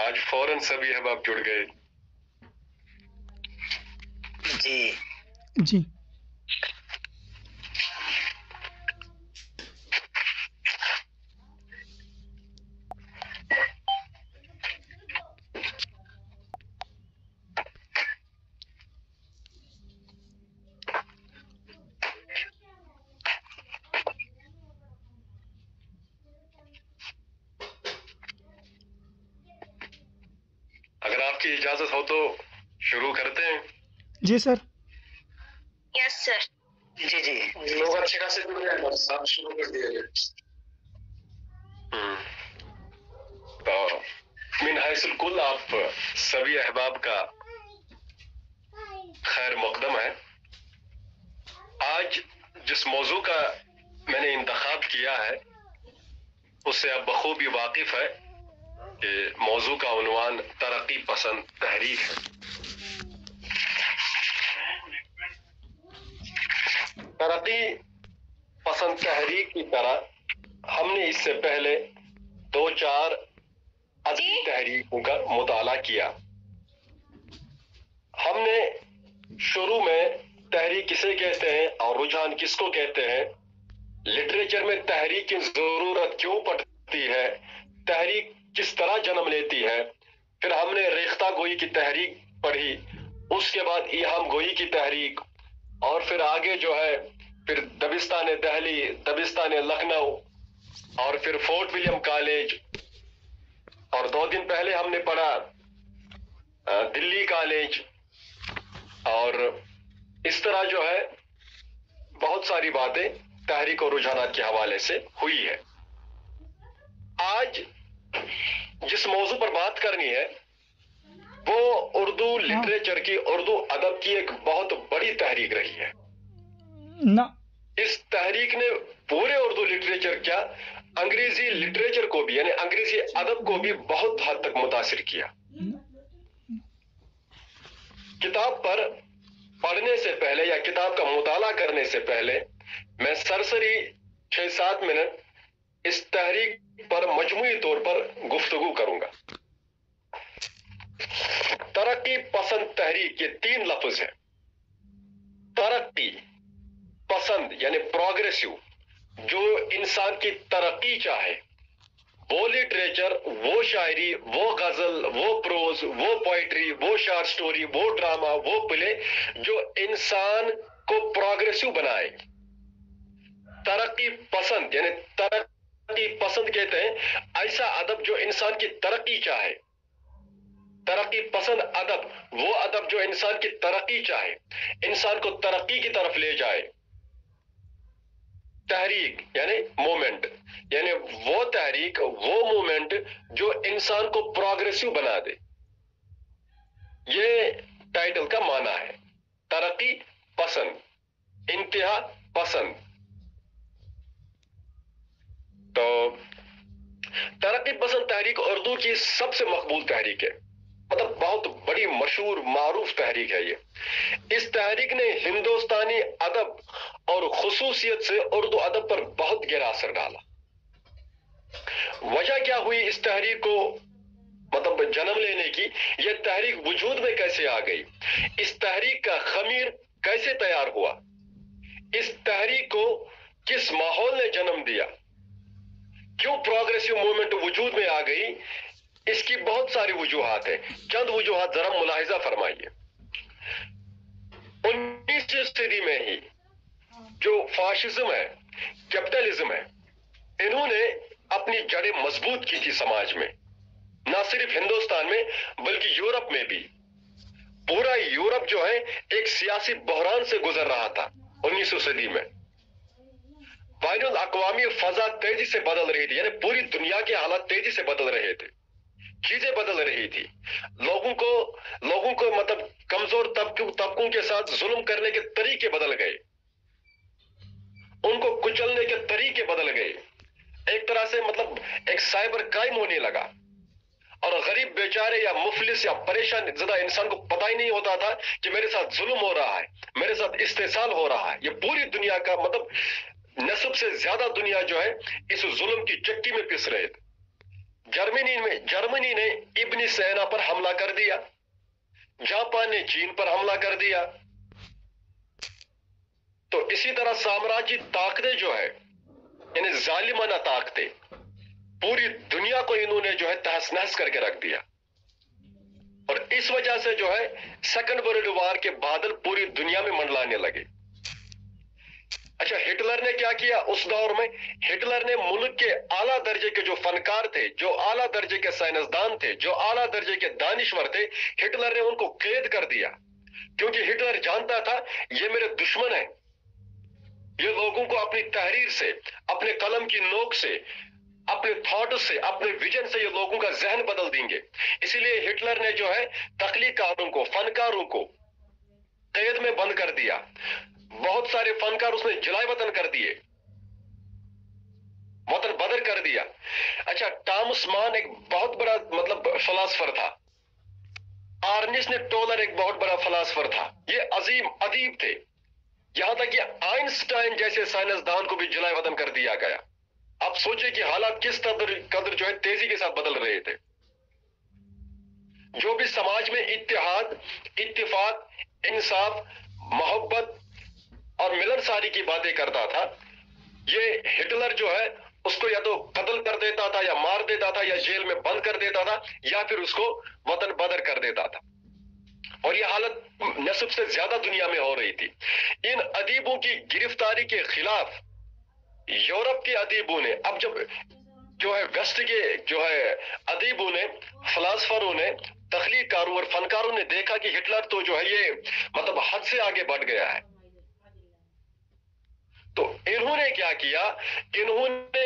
آج فوراً سبھی احباب جڑ گئے. جی اگر آپ کی اجازت ہو تو شروع کرتے ہیں. جی سر. یس سر. جی لوگ اچھے خاصے جڑ گئے ہیں، بس آپ شروع کر دیا جائے. تو من حیث الکل آپ سبھی احباب کا خیر مقدم ہے. آج جس موضوع کا میں نے انتخاب کیا ہے اس سے آپ بخوبی واقف ہے کہ موضوع کا عنوان ترقی پسند تحریک ہے. ترقی پسند تحریک کی طرح ہم نے اس سے پہلے 2-4 ادبی تحریکوں کا مطالعہ کیا. ہم نے شروع میں تحریک کسے کہتے ہیں اور رجحان کس کو کہتے ہیں، لٹریچر میں تحریک کی ضرورت کیوں پڑتی ہے، تحریک کس طرح جنم لیتی ہے، پھر ہم نے ریختہ گوئی کی تحریک پڑھی، اس کے بعد ایہام گوئی کی تحریک، اور پھر آگے جو ہے پھر دبستان دہلی، دبستان لکھنؤ، اور پھر فورٹ ولیم کالج، اور 2 دن پہلے ہم نے پڑھا دلی کالج، اور اس طرح جو ہے بہت ساری باتیں تحریک اور رجحانات کے حوالے سے ہوئی ہے. آج جس موضوع پر بات کرنی ہے وہ اردو لٹریچر کی، اردو ادب کی ایک بہت بڑی تحریک رہی ہے. نہ اس تحریک نے پورے اردو لٹریچر کیا، انگریزی لٹریچر کو بھی، یعنی انگریزی ادب کو بھی بہت حد تک متاثر کیا. کتاب پر پڑھنے سے پہلے یا کتاب کا مطالعہ کرنے سے پہلے میں سرسری 6-7 منٹ اس تحریک پر مجموعی طور پر گفتگو کروں گا. ترقی پسند تحریک یہ 3 لفظ ہیں. ترقی پسند یعنی پروگریسو، جو انسان کی ترقی چاہے، وہ لٹریچر، وہ شاعری، وہ غزل، وہ پروز، وہ پوئٹری، وہ شارٹ سٹوری، وہ ڈرامہ، وہ پلے جو انسان کو پروگریسو بنائے. ترقی پسند یعنی ترقی پسند کہتے ہیں ایسا ادب جو انسان کی ترقی چاہے. ترقی پسند ادب وہ ادب جو انسان کی ترقی چاہے، انسان کو ترقی کی طرف لے جائے. تحریک یعنی مومنٹ، یعنی وہ تحریک، وہ مومنٹ جو انسان کو پروگریسو بنا دے. یہ ٹائٹل کا معنی ہے، ترقی پسند، انتہا پسند. تو ترقی پسند تحریک اردو کی سب سے مقبول تحریک ہے، مطلب بہت بڑی مشہور معروف تحریک ہے یہ. اس تحریک نے ہندوستانی ادب اور خصوصیت سے اردو ادب پر بہت گہرا اثر ڈالا. وجہ کیا ہوئی اس تحریک کو مطلب جنم لینے کی، یہ تحریک وجود میں کیسے آ گئی، اس تحریک کا خمیر کیسے تیار ہوا، اس تحریک کو کس ماحول نے جنم دیا، کیوں پروگریسو موومنٹ وجود میں آ گئی، اس کی بہت ساری وجوہات ہیں. چند وجوہات ذرا ملاحظہ فرمائیے. 19ویں صدی میں ہی جو فاشزم ہے، کیپٹلزم ہے، انہوں نے اپنی جڑیں مضبوط کی تھی سماج میں، نہ صرف ہندوستان میں بلکہ یورپ میں بھی. پورا یورپ جو ہے ایک سیاسی بحران سے گزر رہا تھا 19ویں صدی میں. بین الاقوامی فضا تیزی سے بدل رہی تھی، یعنی پوری دنیا کے حالات تیزی سے بدل رہے تھے، چیزیں بدل رہی تھی. لوگوں کو مطلب کمزور طبقوں کے ساتھ ظلم کرنے کے طریقے بدل گئے، ان کو کچلنے کے طریقے بدل گئے. ایک طرح سے مطلب ایک سائبر کرائم ہونے لگا، اور غریب بیچارے یا مفلس یا پریشان زدہ انسان کو پتہ ہی نہیں ہوتا تھا کہ میرے ساتھ ظلم ہو رہا ہے، میرے ساتھ استحصال ہو رہا ہے. یہ پوری دنیا کا مطلب نصب سے زیادہ دنیا جو ہے اس ظلم کی چکی میں پس رہے تھے. जर्मनी ने इब्न सेना पर हमला कर दिया, जापान ने चीन पर हमला कर दिया। तो इसी तरह साम्राज्य ताकतें जो है, यानी जालिमाना ताकतें, पूरी दुनिया को इन्होंने जो है तहस नहस करके रख दिया। और इस वजह से जो है सेकंड वर्ल्ड वॉर के बादल पूरी दुनिया में मंडलाने लगे। अच्छा, हिटलर ने क्या किया उस दौर में? हिटलर ने मुल्क के आला दर्जे के जो फनकार थे, जो आला दर्जे के साइंसदान थे, जो आला दर्जे के दानिश्वर थे, हिटलर ने उनको कैद कर दिया। क्योंकि हिटलर जानता था ये मेरे दुश्मन है, ये लोगों को अपनी तहरीर से, अपने कलम की नोक से, अपने थॉट से, अपने विजन से ये लोगों का जहन बदल देंगे। इसीलिए हिटलर ने जो है तख्लीकारों को, फनकारों को कैद में बंद कर दिया। बहुत सारे फनकार उसने जलाए वतन कर दिए, वतन बदर कर दिया। अच्छा, टॉमस मान एक बहुत बड़ा फिलासफर था। आर्नेस्ट टोलर एक बहुत बड़ा फिलासफर था। ये अजीम अदीब थे। यहां तक कि आइंस्टाइन जैसे साइंसदान को भी जलाए वतन कर दिया गया। आप सोचिए कि हालात किस कदर जो है तेजी के साथ बदल रहे थे। जो भी समाज में इत्तेहाद, इत्तेफाक, इंसाफ, मोहब्बत और मिलनसारी की बातें करता था, ये हिटलर जो है उसको या तो कत्ल कर देता था, या मार देता था, या जेल में बंद कर देता था, या फिर उसको वतन बदर कर देता था। और ये हालत नस्ब से ज्यादा दुनिया में हो रही थी। इन अदीबों की गिरफ्तारी के खिलाफ यूरोप के अदीबों ने, अब जब जो है वेस्ट के जो है अदीबों ने, फिलासफरों ने, तख्लीकारों और फनकारों ने देखा कि हिटलर तो जो है ये हद से आगे बढ़ गया है, तो इन्होंने क्या किया? इन्होंने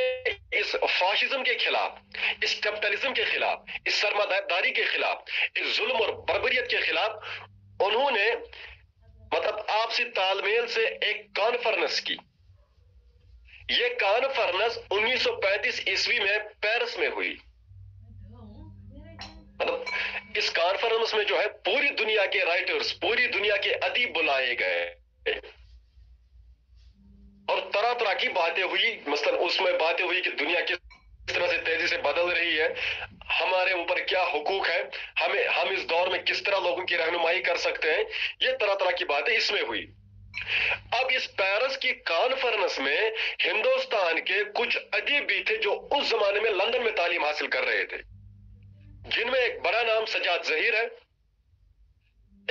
इस फाशिज्म के खिलाफ, इस कैपिटलिज्म के खिलाफ, इस सरमादारी के खिलाफ, इस जुल्म और बर्बरियत के खिलाफ उन्होंने आपसी तालमेल से एक कॉन्फ्रेंस की। ये कॉन्फ्रेंस 1935 ईस्वी में पेरिस में हुई। इस कॉन्फ्रेंस में जो है पूरी दुनिया के राइटर्स, पूरी दुनिया के अदीब बुलाए गए और तरह तरह की बातें हुई। मसलन उसमें बातें हुई कि दुनिया किस तरह से तेजी से बदल रही है, हमारे ऊपर क्या हुकूक है, हम इस दौर में किस तरह लोगों की रहनुमाई कर सकते हैं। ये तरह तरह की बातें इसमें हुई। अब इस पेरिस की कॉन्फ्रेंस में हिंदुस्तान के कुछ अदीब भी थे जो उस जमाने में लंदन में तालीम हासिल कर रहे थे, जिनमें एक बड़ा नाम सजाद जहीर है,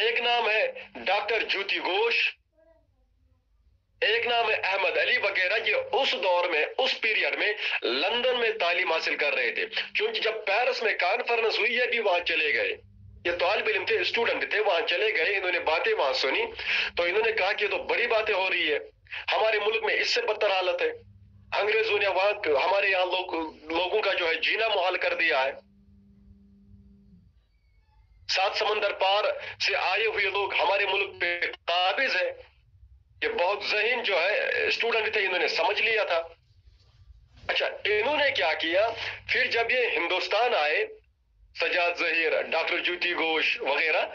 एक नाम है डॉक्टर ज्योति घोष, एक नाम है अहमद अली वगैरह। ये उस दौर में, उस पीरियड में लंदन में तालीम हासिल कर रहे थे। क्योंकि जब पेरिस में कॉन्फ्रेंस हुई, ये भी वहां चले गए, ये तालिब इल्म थे, स्टूडेंट थे, वहां चले गए, इन्होंने बातें वहां सुनी, तो इन्होंने कहा कि तो बड़ी बातें हो रही है, हमारे मुल्क में इससे बदतर हालत है, अंग्रेजों ने वहां हमारे यहाँ लोगों का जो है जीना मुहाल कर दिया है। 7 समंदर पार से आए हुए लोग हमारे मुल्क पे काबिज है। ये बहुत ज़हीन जो है स्टूडेंट थे, इन्होंने समझ लिया था। अच्छा, इन्होंने क्या किया फिर जब ये हिंदुस्तान आए, सजाद जहीर, डॉक्टर ज्योति घोष वगैरह,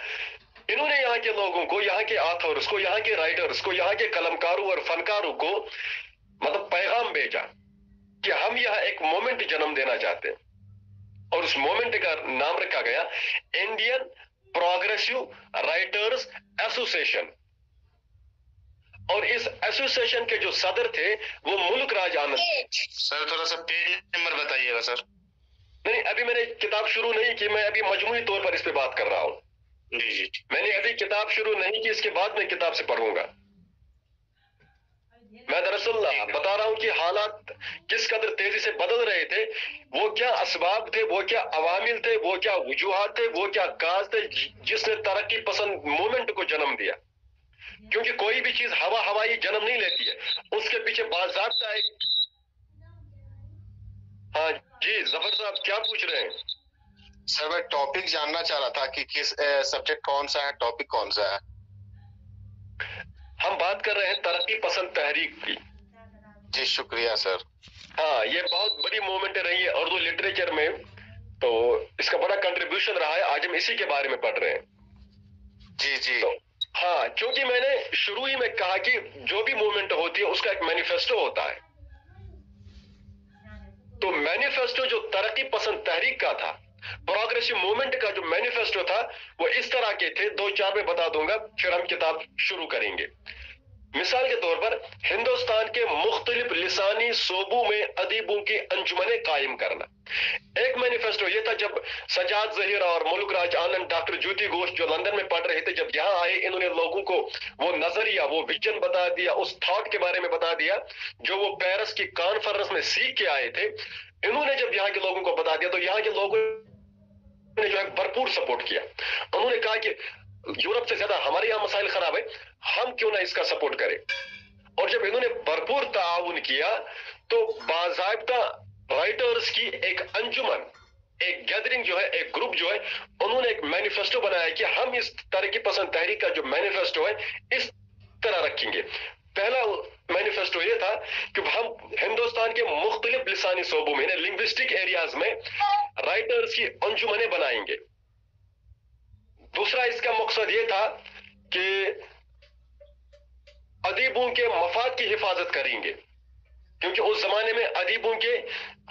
इन्होंने यहाँ के लोगों को, यहाँ के ऑथर्स को, यहाँ के राइटर्स को, यहाँ के कलमकारों और फनकारों को पैगाम भेजा कि हम यहाँ एक मोमेंट जन्म देना चाहते हैं। और उस मोमेंट का नाम रखा गया इंडियन प्रोग्रेसिव राइटर्स एसोसिएशन। और इस एसोसिएशन के जो सदर थे वो मुल्क राज आनंद। सर थोड़ा सा पेज नंबर बताइएगा सर। नहीं, अभी मैंने किताब शुरू नहीं की, मैं अभी मजमूई तौर पर इस पे बात कर रहा हूँ। जी जी, मैंने अभी किताब शुरू नहीं की, इसके बाद मैं किताब से पढ़ूंगा। मैं दरअसल बता रहा हूं कि हालात किस कदर तेजी से बदल रहे थे, वो क्या असबाब थे, वो क्या अवामिल थे, वो क्या वजूहात थे, वो क्या काज थे जिसने तरक्की पसंद मूवमेंट को जन्म दिया। क्योंकि कोई भी चीज हवाई जन्म नहीं लेती है, उसके पीछे बाज़ाब्ता एक। हाँ जी जफर साहब, क्या पूछ रहे हैं? सर मैं टॉपिक जानना चाह रहा था कि किस सब्जेक्ट कौन सा है, टॉपिक कौन सा है। हम बात कर रहे हैं तरक्की पसंद तहरीक की। जी शुक्रिया सर। हाँ, ये बहुत बड़ी मूवमेंट रही है उर्दू लिटरेचर में, तो इसका बड़ा कंट्रीब्यूशन रहा है। आज हम इसी के बारे में पढ़ रहे हैं। जी जी, तो हाँ, क्योंकि मैंने शुरू ही में कहा कि जो भी मूवमेंट होती है उसका एक मैनिफेस्टो होता है। तो मैनिफेस्टो जो तरक्की पसंद तहरीक का था, प्रोग्रेसिव मूवमेंट का जो मैनिफेस्टो था, वो इस तरह के थे, 2-4 में बता दूंगा, फिर हम किताब शुरू करेंगे। मिसाल के तौर पर हिंदुस्तान के मुख्तलिफ लिसानी सोबों में अदीबों की अंजुमने कायम करना। एक मैनिफेस्टो ये था, जब सजाद जहीर और मुल्क राज आनंद, डॉक्टर ज्योति घोष जो लंदन में पढ़ रहे थे, जब यहाँ आए, इन्होंने लोगों को वो नजरिया, वो विजन बता दिया, उस थॉट के बारे में बता दिया जो वो पेरिस की कॉन्फ्रेंस में सीख के आए थे। इन्होंने जब यहाँ के लोगों को बता दिया तो यहाँ के लोगों ने जो है भरपूर सपोर्ट किया। उन्होंने कहा कि यूरोप से ज्यादा हमारे यहाँ मसाइल खराब है, हम क्यों ना इसका सपोर्ट करें। और जब इन्होंने भरपूर ताउन किया तो बाज़ाब्ता राइटर्स की एक अंजुमन, एक गैदरिंग जो है, एक ग्रुप जो है, उन्होंने एक मैनिफेस्टो बनाया कि हम इस तरक्की पसंद तहरीक का जो मैनिफेस्टो है इस तरह रखेंगे। पहला मैनिफेस्टो ये था कि हम हिंदुस्तान के मुख्तलिफ लिसानी शोबों में, लिंग्विस्टिक एरियाज में राइटर्स की अंजुमने बनाएंगे। दूसरा इसका मकसद ये था कि अदीबों के मफाद की हिफाजत करेंगे, क्योंकि उस जमाने में अदीबों के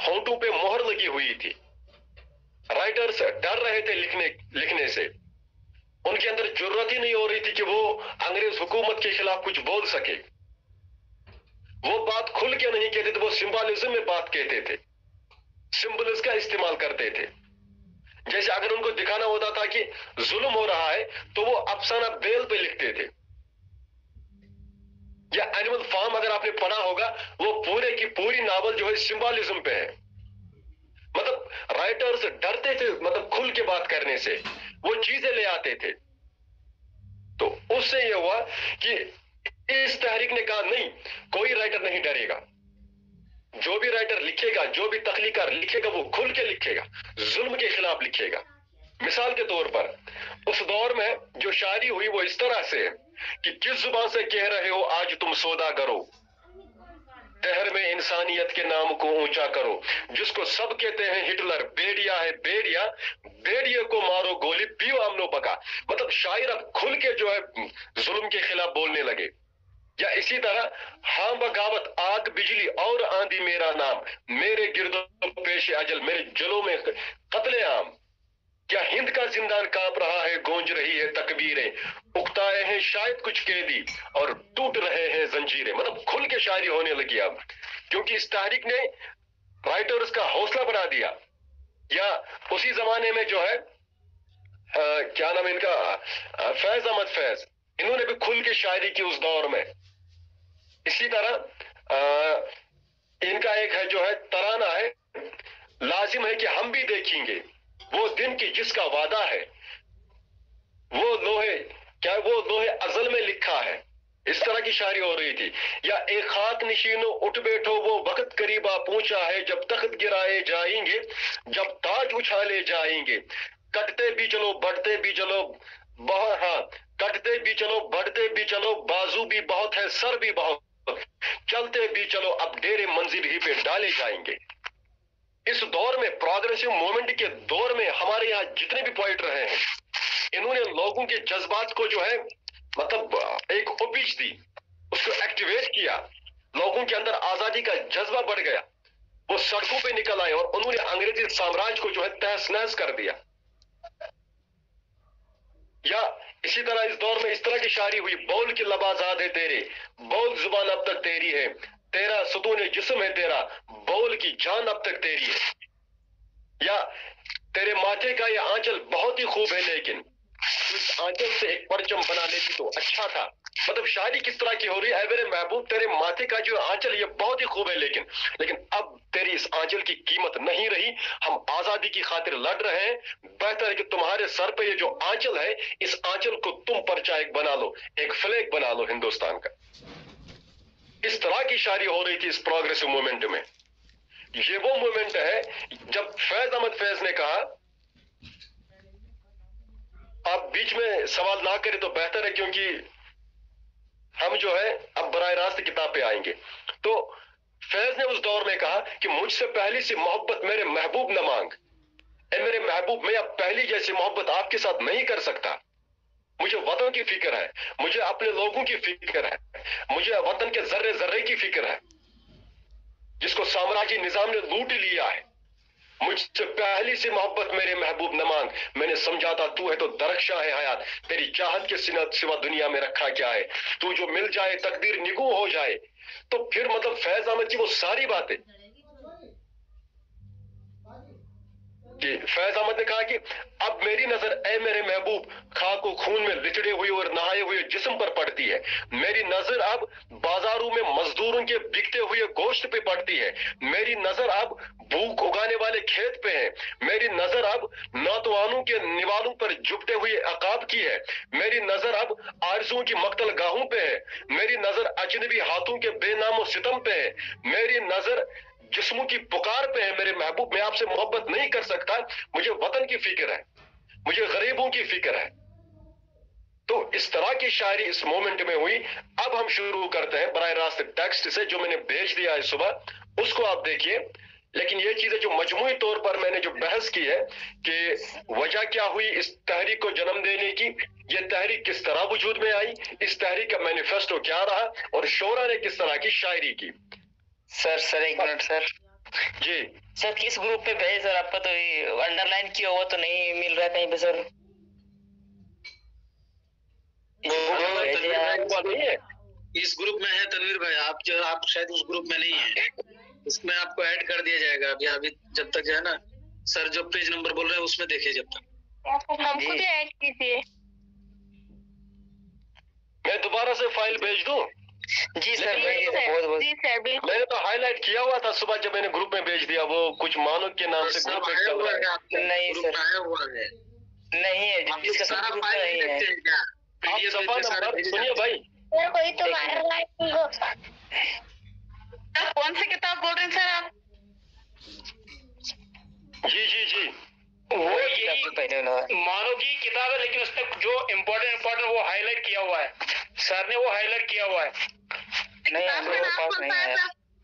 होंठों पे मोहर लगी हुई थी। राइटर्स डर रहे थे लिखने से, उनके अंदर जरूरत ही नहीं हो रही थी कि वो अंग्रेज हुकूमत के खिलाफ कुछ बोल सके। वो बात खुल के नहीं कहते थे, वो सिंबलिज्म में बात कहते थे, सिंबल्स का इस्तेमाल करते थे। जैसे अगर उनको दिखाना होता था कि जुल्म हो रहा है तो वो अफसाना बेल पे लिखते थे, या एनिमल फार्म अगर आपने पढ़ा होगा, वो पूरे की पूरी नावल जो है सिंबलिज्म पे है। मतलब राइटर्स डरते थे, मतलब खुल के बात करने से, वो चीजें ले आते थे। तो उससे ये हुआ कि इस तहरीक ने कहा नहीं, कोई राइटर नहीं डरेगा, जो भी राइटर लिखेगा, जो भी तख्लीकार लिखेगा, वो खुल के लिखेगा, जुल्म के खिलाफ लिखेगा। मिसाल के तौर पर उस दौर में जो शायरी हुई वो इस तरह से कि किस जुबान से कह रहे हो आज तुम सौदा करो, शहर में इंसानियत के नाम को ऊंचा करो, जिसको सब कहते हैं हिटलर, बेड़िया है बेड़िया, बेड़िए को मारो गोली, पियो आमनो बका। मतलब शायर अब खुल के जो है जुल्म के खिलाफ बोलने लगे। या इसी तरह हाँ बगावत, आग बिजली और आंधी मेरा नाम, मेरे गिरदो पेश अजल, मेरे जलों में कत्ले आम। क्या हिंद का जिंदान कांप रहा है, गूंज रही है तकबीरें, उकताए हैं शायद कुछ कैदी और टूट रहे हैं जंजीरें। मतलब खुल के शायरी होने लगी अब, क्योंकि इस तहरीक ने राइटर्स का हौसला बढ़ा दिया। या उसी जमाने में जो है क्या नाम इनका, फैज अहमद फैज, इन्होंने भी खुल के शायरी की उस दौर में। इसी तरह इनका एक है जो है तराना है, लाजिम है कि हम भी देखेंगे वो दिन की जिसका वादा है, वो लोहे, क्या वो लोहे अजल में लिखा है। इस तरह की शायरी हो रही थी। या एक खाक नशीनो उठ बैठो, वो वक्त करीबा पहुंचा है, जब तख्त गिराए जाएंगे, जब ताज उछाले जाएंगे, कटते भी चलो बढ़ते भी चलो, हाँ कटते भी चलो बढ़ते भी चलो, बाजू भी बहुत है सर भी बहुत, चलते भी चलो अब डेरे मंजिल ही पे डाले जाएंगे। इस दौर में, प्रोग्रेसिव मूवमेंट के दौर में, हमारे यहाँ जितने भी पोइट रहे हैं, इन्होंने लोगों के जज्बात को जो है मतलब एक उपज दी, उसको एक्टिवेट किया, लोगों के अंदर आजादी का जज्बा बढ़ गया, वो सड़कों पे निकल आए और उन्होंने अंग्रेजी साम्राज्य को जो है तहस नहस कर दिया। या इसी तरह इस दौर में इस तरह की शायरी हुई, बोल की लब आजाद है तेरे, बोल जुबान अब तक तेरी है, तेरा सुतून जिस्म है तेरा, बोल की जान अब तक तेरी है। या तेरे माथे का ये आंचल बहुत ही खूब है, लेकिन इस आंचल से एक परचम बना लेती तो अच्छा था। मतलब शायरी किस तरह की हो रही है, मेरे महबूब तेरे माथे का जो आंचल ये बहुत ही खूब है, लेकिन अब तेरी इस आंचल की कीमत नहीं रही, हम आजादी की खातिर लड़ रहे हैं, बेहतर है कि तुम्हारे सर पे ये जो आंचल है, इस आंचल को तुम परचा एक बना लो, एक फ्लैग बना लो हिंदुस्तान का। इस तरह की शायरी हो रही थी इस प्रोग्रेसिव मूवमेंट में। ये वो मूवमेंट है जब फैज अहमद फैज ने कहा, आप बीच में सवाल ना करें तो बेहतर है, क्योंकि हम जो है अब बराह रास्त किताब पे आएंगे। तो फैज ने उस दौर में कहा कि मुझसे पहली सी मोहब्बत मेरे महबूब न मांग, ए मेरे महबूब, मैं अब पहली जैसी मोहब्बत आपके साथ नहीं कर सकता। मुझे वतन की फिक्र है, मुझे अपने लोगों की फिक्र है, मुझे वतन के जर्रे जर्रे की फिक्र है। जिसको साम्राज्य निजाम ने लूट लिया है। मुझसे पहली से मोहब्बत मेरे महबूब न मांग, मैंने समझा था तू है तो दरख्शां है हयात, तेरी चाहत के सिवा दुनिया में रखा क्या है, तू जो मिल जाए तकदीर निगू हो जाए। तो फिर मतलब फैज अहमद की वो सारी बातें कि फैज अहमद ने कहा कि अब मेरी नजर ए मेरे महबूब खाक को खून में लिचड़े हुए और नहाए हुए जिस्म पर पड़ती है, मेरी नजर अब बाजारों में मजदूरों के बिकते हुए गोश्त पे पड़ती है, मेरी नजर अब भूख उगाने वाले खेत पे है, मेरी नजर अब नौतवानों के निवालों पर जुपटे हुए अकाब की है, मेरी नजर अब आरज़ुओं की मक्तल गाहों पे है, मेरी नजर अजनबी हाथों के बेनामो सितम पे है, मेरी नजर जिस्मों की पुकार पे है। मेरे महबूब मैं आपसे मोहब्बत नहीं कर सकता, मुझे वतन की फिक्र है, मुझे गरीबों की फिक्र है। तो इस तरह की शायरी इस मोमेंट में हुई। अब हम शुरू करते हैं बराह रास्त टेक्स्ट से जो मैंने भेज दिया है सुबह, उसको आप देखिए। लेकिन ये चीजें जो मजमूई तौर पर मैंने जो बहस की है कि वजह क्या हुई इस तहरीक को जन्म देने की, ये तहरीक किस तरह वजूद में आई, इस तहरीक का मैनिफेस्टो क्या रहा और शोरा ने किस तरह की शायरी की। सर एक मिनट सर जी सर, किस ग्रुप पे भेजे सर? आपका तो अंडरलाइन किया हुआ तो नहीं मिल रहा कहीं पे सर। नहीं है इस ग्रुप में है तनवीर भाई, आप शायद उस ग्रुप में नहीं है, इसमें आपको ऐड कर दिया जाएगा अभी जब तक जो है ना सर जो पेज नंबर बोल रहे हैं उसमें देखिए जब तक। हमको भी ऐड कीजिए। मैं दोबारा से फाइल भेज दूं? जी सर, जी सर बिल्कुल। मैंने तो हाईलाइट किया हुआ था सुबह जब मैंने ग्रुप में भेज दिया, वो कुछ मानो के नाम से ग्रुप में चल रहा है। नहीं सर, आया हुआ है, नहीं है, जिसका सारा ग्रुप फाइल नहीं है। देखते हैं क्या? आप PDF सफा में सारे नंबर भेजे सुनिए जाते हैं। भाई, कोई तो कौन सी किताब बोल रहे हैं सर आप? जी वो यही पहले मानो की किताब है, लेकिन उसमें जो इम्पोर्टेंट वो हाईलाइट किया हुआ है, सर ने वो हाईलाइट किया हुआ है। नहीं, हम लोगों के पास नहीं है।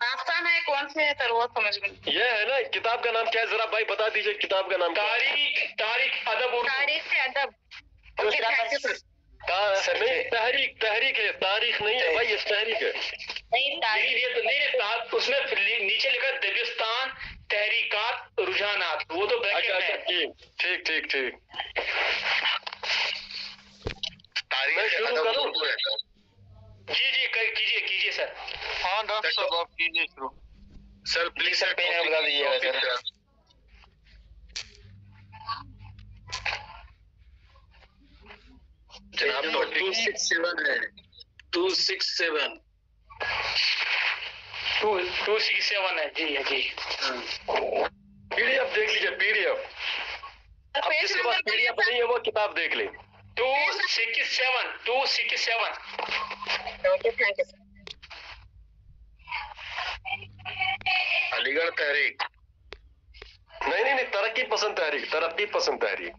आसान है, कौन से है सर वो समझ में? ये है ना किताब का नाम क्या है, जरा भाई बता दीजिए किताब का नाम क्या है? तारीख अदब उर्दू। तारीख से अदब। Okay, thank you sir. नहीं तहरीक है, तारीख नहीं है भाई, ये तहरीक है। नहीं तारीख ये तो नहीं, उसमें नीचे लिखा दबिस्तान तहरीकात रुझानात, वो तो ब्रैकेट में है। ठीक तारीख शुरू अदब करूं? उर्दू है। जी कीजिए सर। हाँ डॉक्टर साहब आप कीजिए शुरू। Sir please sir, PAN number बता दीजिएगा सर। जनाब टॉपिक 267 है, 267। 267 है जी। पीडीएफ देख लीजिए, पीडीएफ। अब पेज जिसके पास नंबर पीडीएफ नहीं है वो किताब देख ले। 267। Okay, thank you sir. Aligarh तहरीक। नहीं, तरक्की पसंद तहरीक। तरक्की पसंद तहरीक।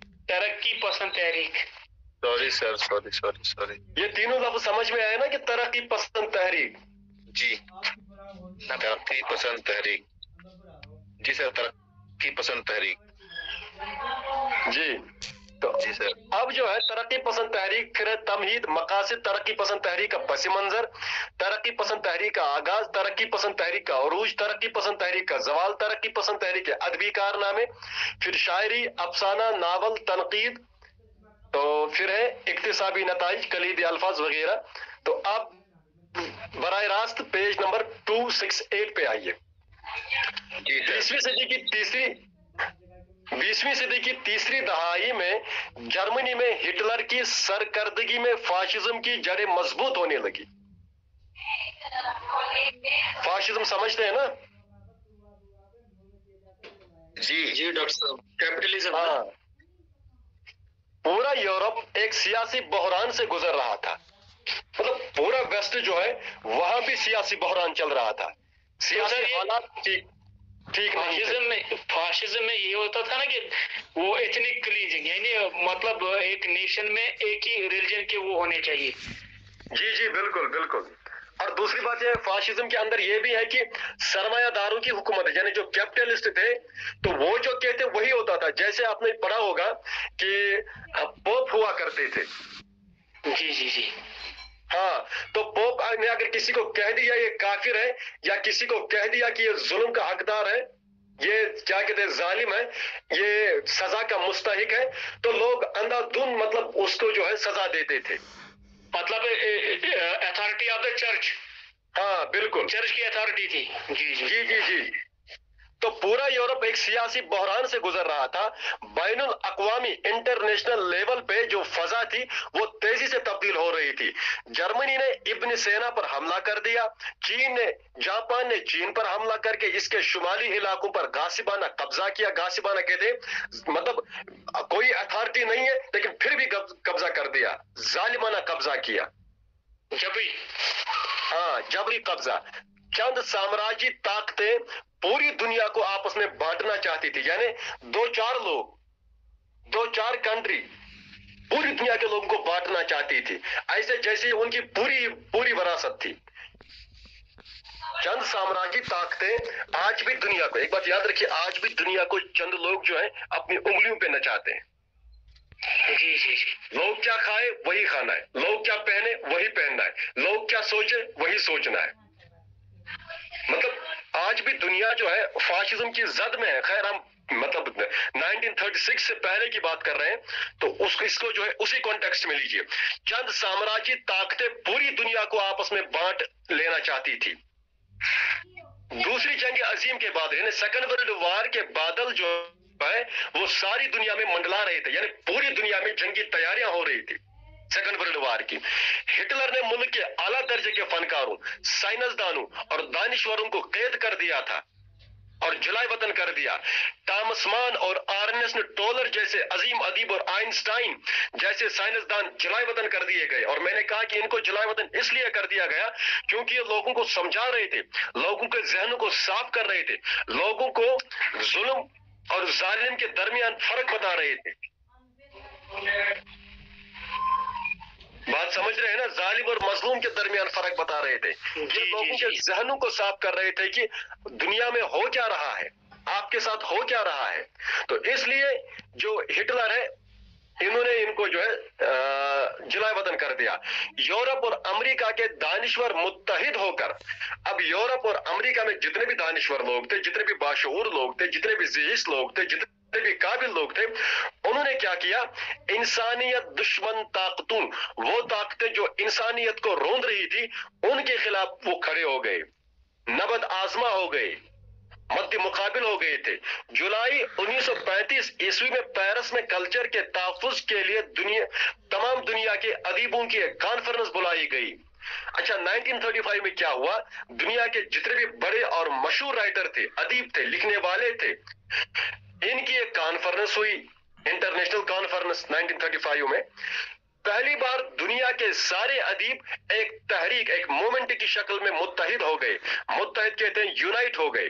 सॉरी। ये तीनों लफ्ज समझ में आए ना कि तरक्की पसंद तहरीक। जी तरक्की पसंद तहरीक। जी सर, तरक्की पसंद तहरीक। जी तो जी सर। अब जो है तरक्की पसंद तहरीक, फिर है तमहीद, मकासिद तरक्की पसंद तहरीक का पस मंजर, तरक्की पसंद तहरीक का आगाज, तरक्की पसंद तहरीक का उरूज, तरक्की पसंद तहरीक का जवाल, तरक्की पसंद तहरीक के अदबी कारनामे, फिर शायरी, अफसाना, नावल, तनकीद, तो फिर है इक्तिसाबी नताइज, कलीदी अल्फाज वगैरह। तो आप बराह रास्त पेज नंबर 268 पे आइए। जी सर। 20वीं सदी की तीसरी दहाई में जर्मनी में हिटलर की सरकर्दगी में फाशिज्म की जड़ें मजबूत होने लगी। फाशिज्म समझते हैं ना? जी डॉक्टर साहब, कैपिटलिज्म। हाँ, पूरा यूरोप एक सियासी बहरान से गुजर रहा था। मतलब पूरा वेस्ट जो है वहां भी सियासी बहरान चल रहा था, सियासी हालात ठीक नहीं थे। फाशिज्म में ये होता था ना कि वो एथनिक क्लीजिंग, यानी मतलब एक नेशन में एक ही रिलीजन के वो होने चाहिए। जी बिल्कुल। और दूसरी बात यह फाशिज्म के अंदर ये भी है कि सरमायादारों की हुकूमत, यानी जो कैपिटलिस्ट थे तो वो जो कहते वही होता था। जैसे आपने पढ़ा होगा कि पोप हुआ करते थे। जी हाँ, तो पोप ने अगर किसी को कह दिया ये काफिर है, या किसी को कह दिया कि ये जुल्म का हकदार है, ये क्या कहते हैं जालिम है, ये सजा का मुस्तहिक है, तो लोग अंधाधुन मतलब उसको जो है सजा देते थे। मतलब अथॉरिटी ऑफ द चर्च, हाँ बिल्कुल, चर्च की अथॉरिटी थी। जी जी जी जी जी। तो पूरा यूरोप एक सियासी बहरान से गुजर रहा था। बैनुल अक़वामी इंटरनेशनल लेवल पे जो फजा थी वो तेजी से तब्दील हो रही थी। जर्मनी ने इब्न सेना पर हमला कर दिया, जापान ने चीन पर हमला करके इसके शुमाली इलाकों पर गासिबाना कब्जा किया। गासिबाना कहते मतलब कोई अथॉरिटी नहीं है लेकिन फिर भी कब्जा कर दिया, जालिमाना कब्जा किया, जबरी। हाँ जबरी कब्जा। चंद साम्राज्य ताकतें पूरी दुनिया को आपस में बांटना चाहती थी, यानी दो चार कंट्री पूरी दुनिया के लोगों को बांटना चाहती थी, ऐसे जैसे उनकी पूरी विरासत थी। चंद साम्राज्य ताकतें आज भी दुनिया को, एक बात याद रखिए, आज भी दुनिया को चंद लोग जो है अपनी उंगलियों पे नचाते हैं। जी जी जी। लोग क्या खाए वही खाना है, लोग क्या पहने वही पहनना है, लोग क्या सोचे वही सोचना है। मतलब आज भी दुनिया जो है फाशिज्म की जद में है। खैर हम मतलब 1936 से पहले की बात कर रहे हैं, तो इसको जो है उसी कॉन्टेक्स्ट में लीजिए। चंद साम्राज्य ताकतें पूरी दुनिया को आपस में बांट लेना चाहती थी। दूसरी जंग अजीम के बाद, यानी सेकंड वर्ल्ड वॉर के बादल जो है वो सारी दुनिया में मंडला रहे थे, यानी पूरी दुनिया में जंगी तैयारियां हो रही थी सेकंड वर्ल्ड वॉर की। हिटलर ने मुल्क के आला दर्जे के फनकारों, साइंसदानों और दानिश्वरों को कैद कर दिया था और जलाए वतन कर दिया। टॉमस मान और अर्नेस्ट टोलर जैसे अजीम अदीब और आइंस्टाइन जैसे साइंसदान जलाए वतन कर दिए गए। और मैंने कहा कि इनको जलाए वतन इसलिए कर दिया गया क्योंकि ये लोगों को समझा रहे थे, लोगों के जहनों को साफ कर रहे थे, लोगों को जुल्म और जालिम के दरमियान फर्क बता रहे थे। बात समझ रहे हैं ना, जालिम और मजलूम के दरमियान फर्क बता रहे थे। ये लोगों के जहनों को साफ कर रहे थे कि दुनिया में हो क्या रहा है, आपके साथ हो क्या रहा है। तो इसलिए जो हिटलर है इन्होंने इनको जो है जलाए वतन कर दिया। यूरोप और अमेरिका के दानिश्वर मुत्तहिद होकर, अब यूरोप और अमेरिका में जितने भी दानिश्वर लोग थे, जितने भी बाशऊर लोग थे, जितने भी ज़हीस लोग थे, जितने भी काबिल लोग थे, उन्होंने क्या किया, इंसानियत दुश्मन ताकतों, वो ताकतें जो इंसानियत को रोंद रही थी, उनके खिलाफ वो खड़े हो गए, नबद आजमा हो गए, मध्य मुकाबिल हो गए थे। जुलाई 1935 ईस्वी में पेरिस में कल्चर के तहफ्फुज के लिए तमाम दुनिया के अदीबों की एक कॉन्फ्रेंस बुलाई गई। अच्छा, 1935 में क्या हुआ, दुनिया के जितने भी बड़े और मशहूर राइटर थे, अदीब थे, लिखने वाले थे, इनकी एक कॉन्फ्रेंस हुई, इंटरनेशनल कॉन्फ्रेंस 1935 में। पहली बार दुनिया के सारे अदीब एक तहरीक, एक मूवमेंट की शक्ल में मुत्तहिद हो गए। मुत्तहिद कहते हैं यूनाइट हो गए,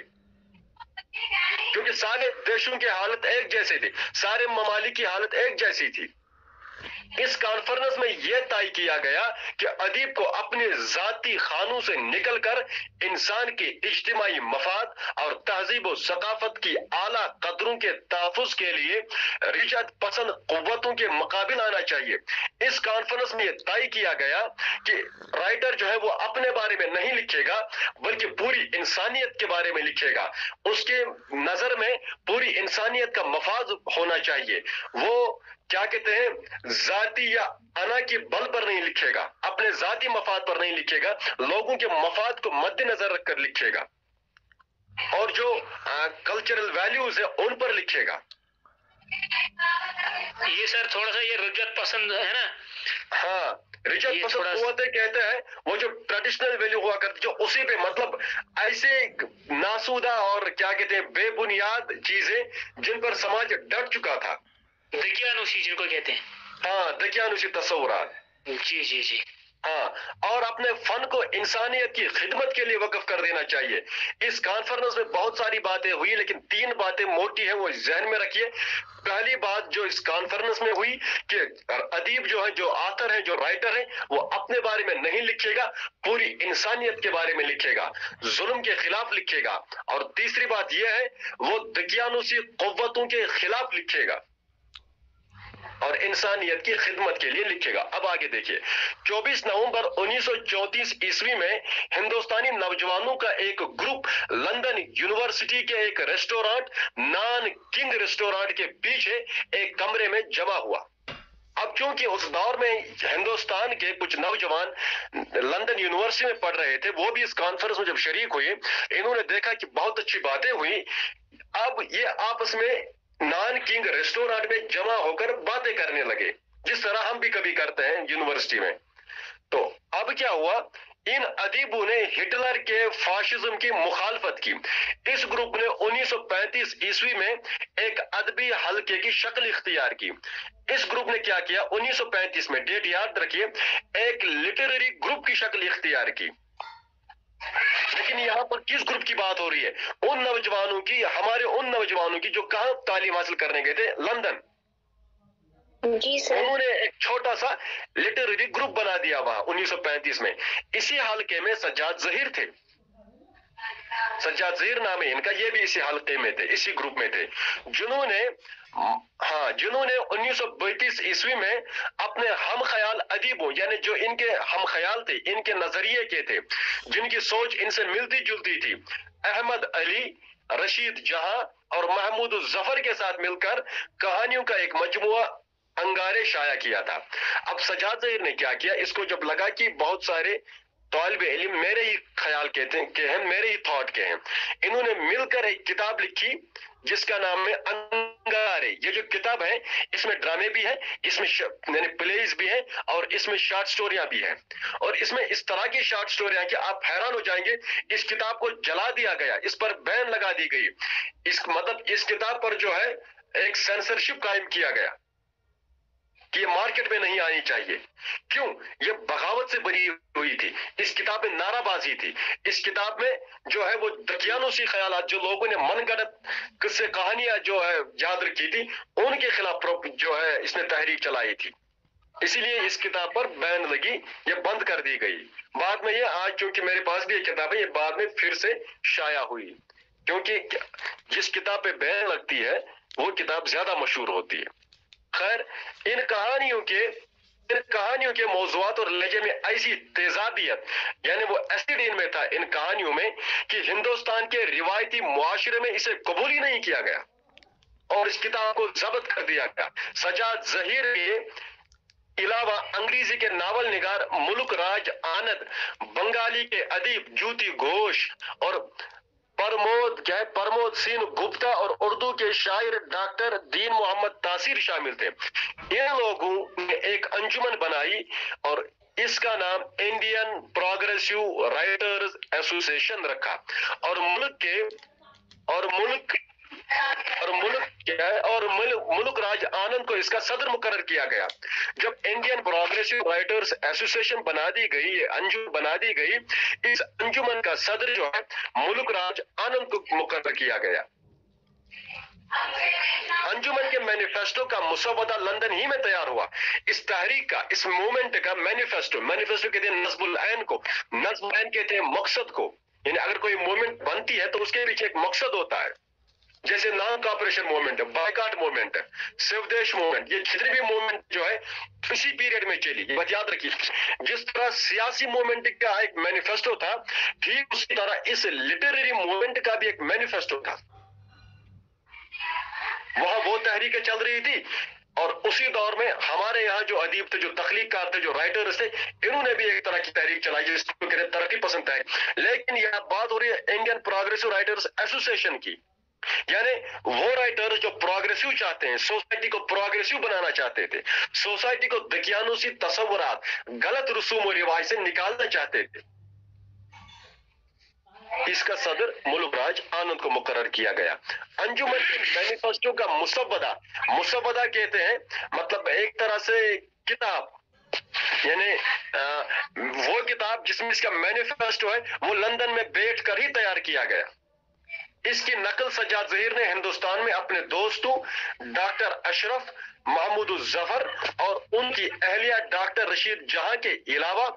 क्योंकि सारे देशों की हालत एक जैसे थी, सारे ममालिक की हालत एक जैसी थी। इस कॉन्फ्रेंस में यह तय किया गया कि अदीब को अपने जाती खानों से निकलकर इंसान के इज्तिमाई मफाद और तहजीब और सकाफत की आला कदरों के तहफ़्फ़ुज़ के लिए रिजत पसंद कुव्वतों के मुकाबिल आना चाहिए। इस कॉन्फ्रेंस में यह तय किया गया कि राइटर जो है वो अपने बारे में नहीं लिखेगा बल्कि पूरी इंसानियत के बारे में लिखेगा। उसके नजर में पूरी इंसानियत का मफाद होना चाहिए। वो क्या कहते हैं, जाती या अना के बल पर नहीं लिखेगा, अपने जाती मफाद पर नहीं लिखेगा, लोगों के मफाद को मद्देनजर रखकर लिखेगा और जो कल्चरल वैल्यूज है उन पर लिखेगा। ये सर थोड़ा सा ये रिजत पसंद है ना। हाँ, रिजत पसंद कुव्वतें कहते हैं वो जो ट्रेडिशनल वैल्यू हुआ करती, जो उसी पे मतलब ऐसे नासूदा और क्या कहते हैं बेबुनियाद चीजें जिन पर समाज डट चुका था, दकियानुसी जिनको कहते हैं। हाँ, दकियानुसी तस्वुरात। जी जी जी। हाँ, और अपने फन को इंसानियत की खिदमत के लिए वक्फ कर देना चाहिए। इस कॉन्फ्रेंस में बहुत सारी बातें हुई, लेकिन 3 बातें मोटी हैं, वो जहन में रखिए। पहली बात जो इस कॉन्फ्रेंस में हुई कि अदीब जो है, जो आथर है, जो राइटर है, वो अपने बारे में नहीं लिखेगा, पूरी इंसानियत के बारे में लिखेगा, जुल्म के खिलाफ लिखेगा। और तीसरी बात यह है वो दकियानुसी कुव्वतों के खिलाफ लिखेगा। اور انسانیت کی خدمت کے لیے لکھے گا. اب آگے دیکھیے 24 نومبر 1934 عیسوی میں ہندوستانی نوجوانوں کا ایک گروپ لندن یونیورسٹی کے ایک ریسٹورانٹ نان کنگ ریسٹورانٹ کے پیچھے ایک کمرے میں جمع ہوا. اب چونکہ اس دور میں ہندوستان کے کچھ نوجوان لندن یونیورسٹی میں پڑھ رہے تھے، وہ بھی اس کانفرنس میں جب شریک ہوئے، انہوں نے دیکھا کہ بہت اچھی باتیں ہوئی. اب یہ آپس میں نان کنگ ریسٹورانٹ میں جمع ہو کر باتیں کرنے لگے، جس طرح ہم بھی کبھی کرتے ہیں یونیورسٹی میں. تو اب کیا ہوا، ان ادیبوں نے ہٹلر کے فاشزم کی مخالفت کی. اس گروپ نے 1935 عیسوی میں ایک ادبی حلقے کی شکل اختیار کی. اس گروپ نے کیا کیا، 1935 میں، ڈیٹ یاد رکھیے، ایک لٹریری گروپ کی شکل اختیار کی. لیکن یہاں پر کس گروپ کی بات ہو رہی ہے؟ ان نوجوانوں کی، ہمارے ان نوجوانوں کی جو کہاں تعلیم حاصل کرنے گئے تھے، لندن. جی سر. انہوں نے ایک چھوٹا سا لٹریری گروپ بنا دیا وہاں 1935 میں. اسی حلقے میں سجاد ظہیر تھے، سجاد ظہیر نام ہے ان کا، یہ بھی اسی حلقے میں تھے، اسی گروپ میں تھے، جنہوں نے 1932 عیسوی میں اپنے ہم خیال ادیبوں، یعنی جو ان کے ہم خیال تھے، ان کے نظریے کے تھے، جن کی سوچ ان سے ملتی جلتی تھی، احمد علی، رشید جہاں اور محمود الظفر کے ساتھ مل کر کہانیوں کا ایک مجموعہ انگارے شائع کیا تھا. اب سجاد ظہیر نے کیا کیا، اس کو جب لگا کہ بہت سارے طالب علم میرے ہی خیال کے ہیں، میرے ہی تھاٹ کے ہیں، انہوں نے مل کر ایک کتاب لکھی جس کا نام ہے انگارے. یہ جو کتاب ہے اس میں ڈرامے بھی ہیں، اس میں یعنی پلیز بھی ہیں، اور اس میں شارٹ سٹوریاں بھی ہیں. اور اس میں اس طرح کی شارٹ سٹوریاں کہ آپ حیران ہو جائیں گے. اس کتاب کو جلا دیا گیا، اس پر بین لگا دی گئی. مطلب اس کتاب پر جو ہے ایک سینسرشپ قائم کیا گیا کہ یہ مارکیٹ میں نہیں آنی چاہیے. کیوں؟ یہ بغاوت سے بری ہوئی تھی. اس کتاب میں نعرہ بازی تھی. اس کتاب میں جو ہے وہ دقیانوسی خیالات، جو لوگوں نے من گھڑت قصے کہانیاں جو ہے یاد رکھی تھی، ان کے خلاف جو ہے اس نے تحریک چلائی تھی. اسی لیے اس کتاب پر بین لگی، یہ بند کر دی گئی. بعد میں یہ آج چونکہ میرے پاس بھی یہ کتاب ہے، یہ بعد میں پھر سے شائع ہوئی، کیونکہ جس کتاب پہ بین لگتی ہے وہ کتاب زیادہ مشہور ہوتی ہے. خیر، ان کہانیوں کے موضوعات اور لہجے میں ایسی تیزابیت، یعنی وہ ایسڈ ان میں تھا ان کہانیوں میں، کہ ہندوستان کے روایتی معاشرے میں اسے قبول ہی نہیں کیا گیا اور اس کتاب کو ضبط کر دیا گیا. سجاد ظہیر کے علاوہ انگریزی کے ناول نگار ملک راج آنند، بنگالی کے ادیب جوتی گھوش اور پرمود سین گپتا اور اردو کے شاعر ڈاکٹر دین محمد تاثیر شامل تھے. ان لوگوں نے ایک انجمن بنائی اور اس کا نام انڈین پروگریسو رائٹرز ایسوسیشن رکھا. اور ملک راج آنند کو اس کا صدر مقرر کیا گیا. جب انڈین پروگریسو رائٹرز ایسوسیشن بنا دی گئی، انجمن بنا دی گئی، اس انجمن کا صدر جو ہے ملک راج آنند کو مقرر کیا گیا. انجمن کے مینیفیسٹو کا مسودہ لندن ہی میں تیار ہوا. اس تحریک کا، اس موومنٹ کا مینیفیسٹو کہتے ہیں نصب العین کو، نصب العین کہتے ہیں مقصد کو. یعنی اگر کوئی موومنٹ بنتی ہے تو اس کے پیچھے ایک مقصد ہوتا ہے. جیسے نان کارپوریشن موومنٹ ہے، بائیکاٹ موومنٹ ہے، سودیش موومنٹ، یہ جتنی بھی موومنٹ جو ہے اسی پیریڈ میں چلی. یہ بات یاد رکھیے. جس طرح سیاسی موومنٹ کا ایک مینیفیسٹو تھا، ٹھیک اسی طرح اس لٹریری موومنٹ کا بھی ایک مینیفیسٹو تھا. وہاں وہ تحریکیں چل رہی تھی، اور اسی دور میں ہمارے یہاں جو ادیب تھے، جو تخلیق کار تھے، جو رائٹرز تھے، انہوں نے بھی ایک طرح کی تحریک چلائی جس کو کہتے ہیں ترقی پسند تحریک. لیکن یہاں بات ہو رہی ہے انڈین پروگریسو رائٹرز ایسوسیشن کی. یعنی وہ رائٹرز جو پروگریسو چاہتے ہیں، سوسائٹی کو پروگریسو بنانا چاہتے تھے، سوسائٹی کو دقیانوسی تصورات، غلط رسوم و رواج سے نکالنا چاہتے تھے. اس کا صدر ملک راج آنند کو مقرر کیا گیا. انجمن کے مینیفیسٹو کا مسودہ کہتے ہیں مطلب ایک طرح سے کتاب، یعنی وہ کتاب جس میں اس کا مینیفیسٹو ہے وہ لندن میں بیٹھ کر ہی تیار کیا گیا. اس کی نقل سجاد ظہیر نے ہندوستان میں اپنے دوستوں ڈاکٹر اشرف، محمود الظفر اور ان کی اہلیہ ڈاکٹر رشید جہاں کے علاوہ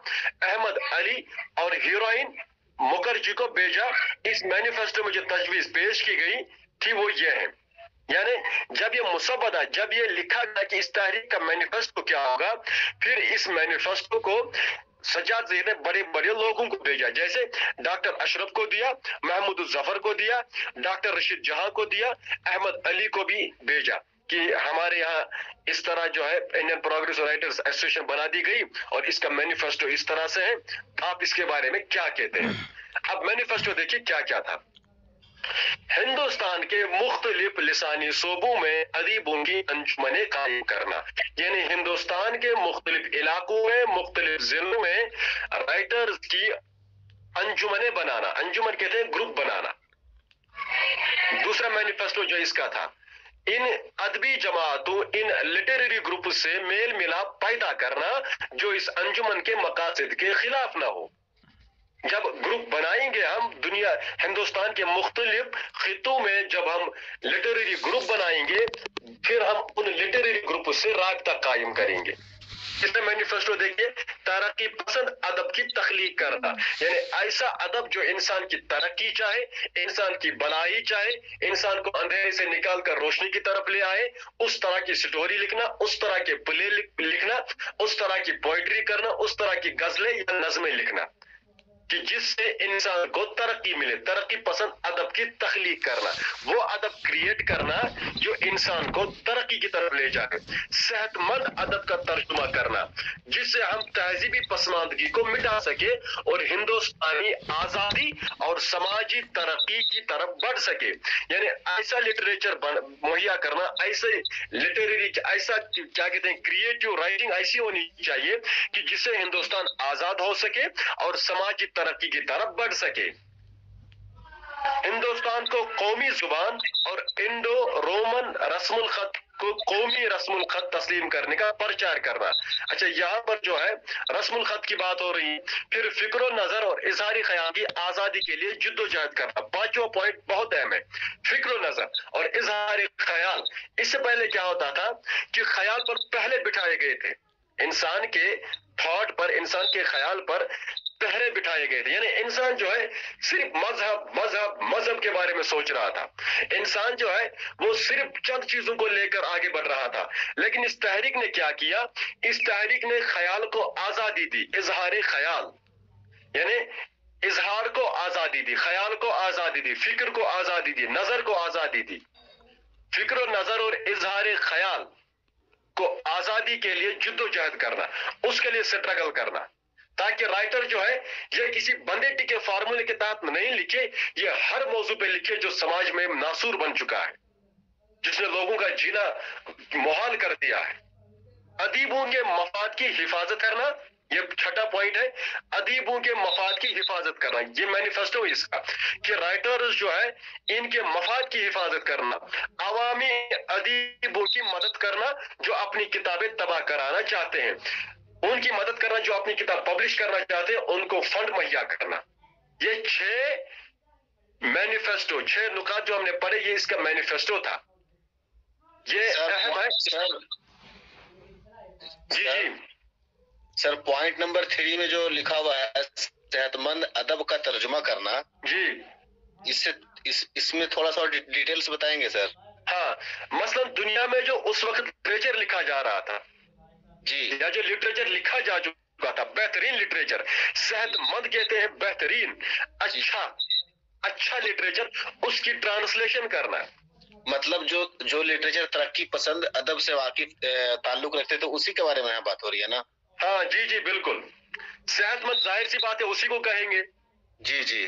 احمد علی اور ہیروئن مکھرجی کو بھیجا. اس مینیفیسٹو میں جو تجویز پیش کی گئی تھی وہ یہ ہے यानी जब ये मुसव्वदा, जब ये लिखा गया कि इस तहरीक का मैनिफेस्टो क्या होगा, फिर इस मैनिफेस्टो को सज्जाद ज़हीर ने बड़े बड़े लोगों को भेजा, जैसे डॉक्टर अशरफ को दिया, महमूद जफर को दिया, डॉक्टर रशीद जहां को दिया, अहमद अली को भी भेजा कि हमारे यहाँ इस तरह जो है इंडियन प्रोग्रेस राइटर्स एसोसिएशन बना दी गई और इसका मैनिफेस्टो इस तरह से है, आप इसके बारे में क्या कहते हैं। अब मैनिफेस्टो देखिए क्या क्या था। हिंदुस्तान के मुख्तलिफ लिसानी सूबों में अदीबों की अंजुमनें कायम करना, यानी हिंदुस्तान के मुख्तलिफ इलाकों में, मुख्तलिफ जिलों में राइटर्स की अंजुमनें बनाना, अंजुमन कहते हैं ग्रुप बनाना। दूसरा मैनिफेस्टो जो इसका था, इन अदबी जमातों, इन लिटरेरी ग्रुप से मेल मिलाप पैदा करना जो इस अंजुमन के मकासद के खिलाफ ना हो। जब ग्रुप बनाएंगे हम दुनिया हिंदुस्तान के मुख्तलिफ खितों में, जब हम लिटरेरी ग्रुप बनाएंगे, फिर हम उन लिटरेरी ग्रुप से राब्ता कायम करेंगे। इसमें मैनिफेस्टो देखिए, तरक्की पसंद अदब की तख्लीक करना, यानी ऐसा अदब जो इंसान की तरक्की चाहे, इंसान की भलाई चाहे, इंसान को अंधेरे से निकाल कर रोशनी की तरफ ले आए, उस तरह की स्टोरी लिखना, उस तरह के प्ले लिखना, उस तरह की पोइट्री करना, उस तरह की गजलें या नज़में लिखना कि जिससे इंसान को तरक्की मिले। तरक्की पसंद अदब की तख्लीक करना, वो अदब क्रिएट करना जो इंसान को तरक्की की तरफ ले जाए। सेहतमंद अदब का तर्जुमा करना जिससे हम तहजीबी पसमानदगी को मिटा सके और हिंदुस्तानी आजादी और समाजी तरक्की की तरफ बढ़ सके। यानी ऐसा लिटरेचर मुहैया करना, ऐसे लिटरेरी, ऐसा क्या कहते हैं क्रिएटिव राइटिंग ऐसी होनी चाहिए कि जिससे हिंदुस्तान आजाद हो सके और समाजी तरक्की की तरफ बढ़ सके। हिंदुस्तान को कौमी जुबान और इंडो रोमन रस्मुल खत को कौमी रस्मुल खत तस्लीम करने का प्रचार करना। अच्छा, यहाँ पर जो है रस्मुल खत की बात हो रही है, फिर फिक्र नजर और इजहारी ख्याल की आजादी के लिए जिद्दोजहद करना। पांचवा पॉइंट बहुत अहम है, फिक्र नजर और इजहारी ख्याल। इससे पहले क्या होता था कि ख्याल पर पहले बिठाए गए थे, इंसान के थॉट पर, इंसान के ख्याल पर पहरे बिठाए गए थे, यानी इंसान जो है सिर्फ मजहब के बारे में सोच रहा था। इंसान जो है वो सिर्फ चंद चीजों को लेकर आगे बढ़ रहा था। लेकिन इस तहरीक ने क्या किया, इस तहरीक ने ख्याल को आजादी दी, इजहार ख्याल, यानी इजहार को आजादी दी, ख्याल को आजादी दी, फिक्र को आजादी दी, नजर को आजादी दी। फिक्र नजर और इजहार ख्याल को आजादी के लिए जिद्दोजहद करना, उसके लिए स्ट्रगल करना, ताकि राइटर जो है ये किसी बंदे टिके फार्मूले के तहत नहीं लिखे, ये हर मौजू पे लिखे जो समाज में नासूर बन चुका है, जिसने लोगों का जीना मुहाल कर दिया है। अदीबों के मफाद की हिफाजत करना, ये छठा पॉइंट है, अदीबों के मफाद की हिफाजत करना। ये मैनिफेस्टो है इसका कि राइटर्स जो है इनके मफाद की हिफाजत करना, अवामी अदीबों की मदद करना जो अपनी किताबें तबाह कराना चाहते हैं, उनकी मदद करना जो अपनी किताब पब्लिश करना चाहते हैं, उनको फंड मुहैया करना। ये 6 मैनिफेस्टो, 6 नुकात जो हमने पढ़े, ये इसका मैनिफेस्टो था। ये अहम है सर। जी जी सर, पॉइंट नंबर 3 में जो लिखा हुआ है सेहतमंद अदब का तर्जुमा करना जी, इसमें थोड़ा सा डिटेल्स बताएंगे सर? हाँ, मसलन दुनिया में जो उस वक्त लिटरेचर लिखा जा रहा था जी, या जो लिटरेचर लिखा जा चुका था, बेहतरीन लिटरेचर, सेहतमंद कहते हैं बेहतरीन, अच्छा लिटरेचर, उसकी ट्रांसलेशन करना। मतलब जो लिटरेचर तरक्की पसंद अदब से वाकिफ ताल्लुक रखते तो उसी के बारे में यहाँ बात हो रही है ना? हाँ जी जी बिल्कुल, सेहतमंद जाहिर सी बात है उसी को कहेंगे। जी जी,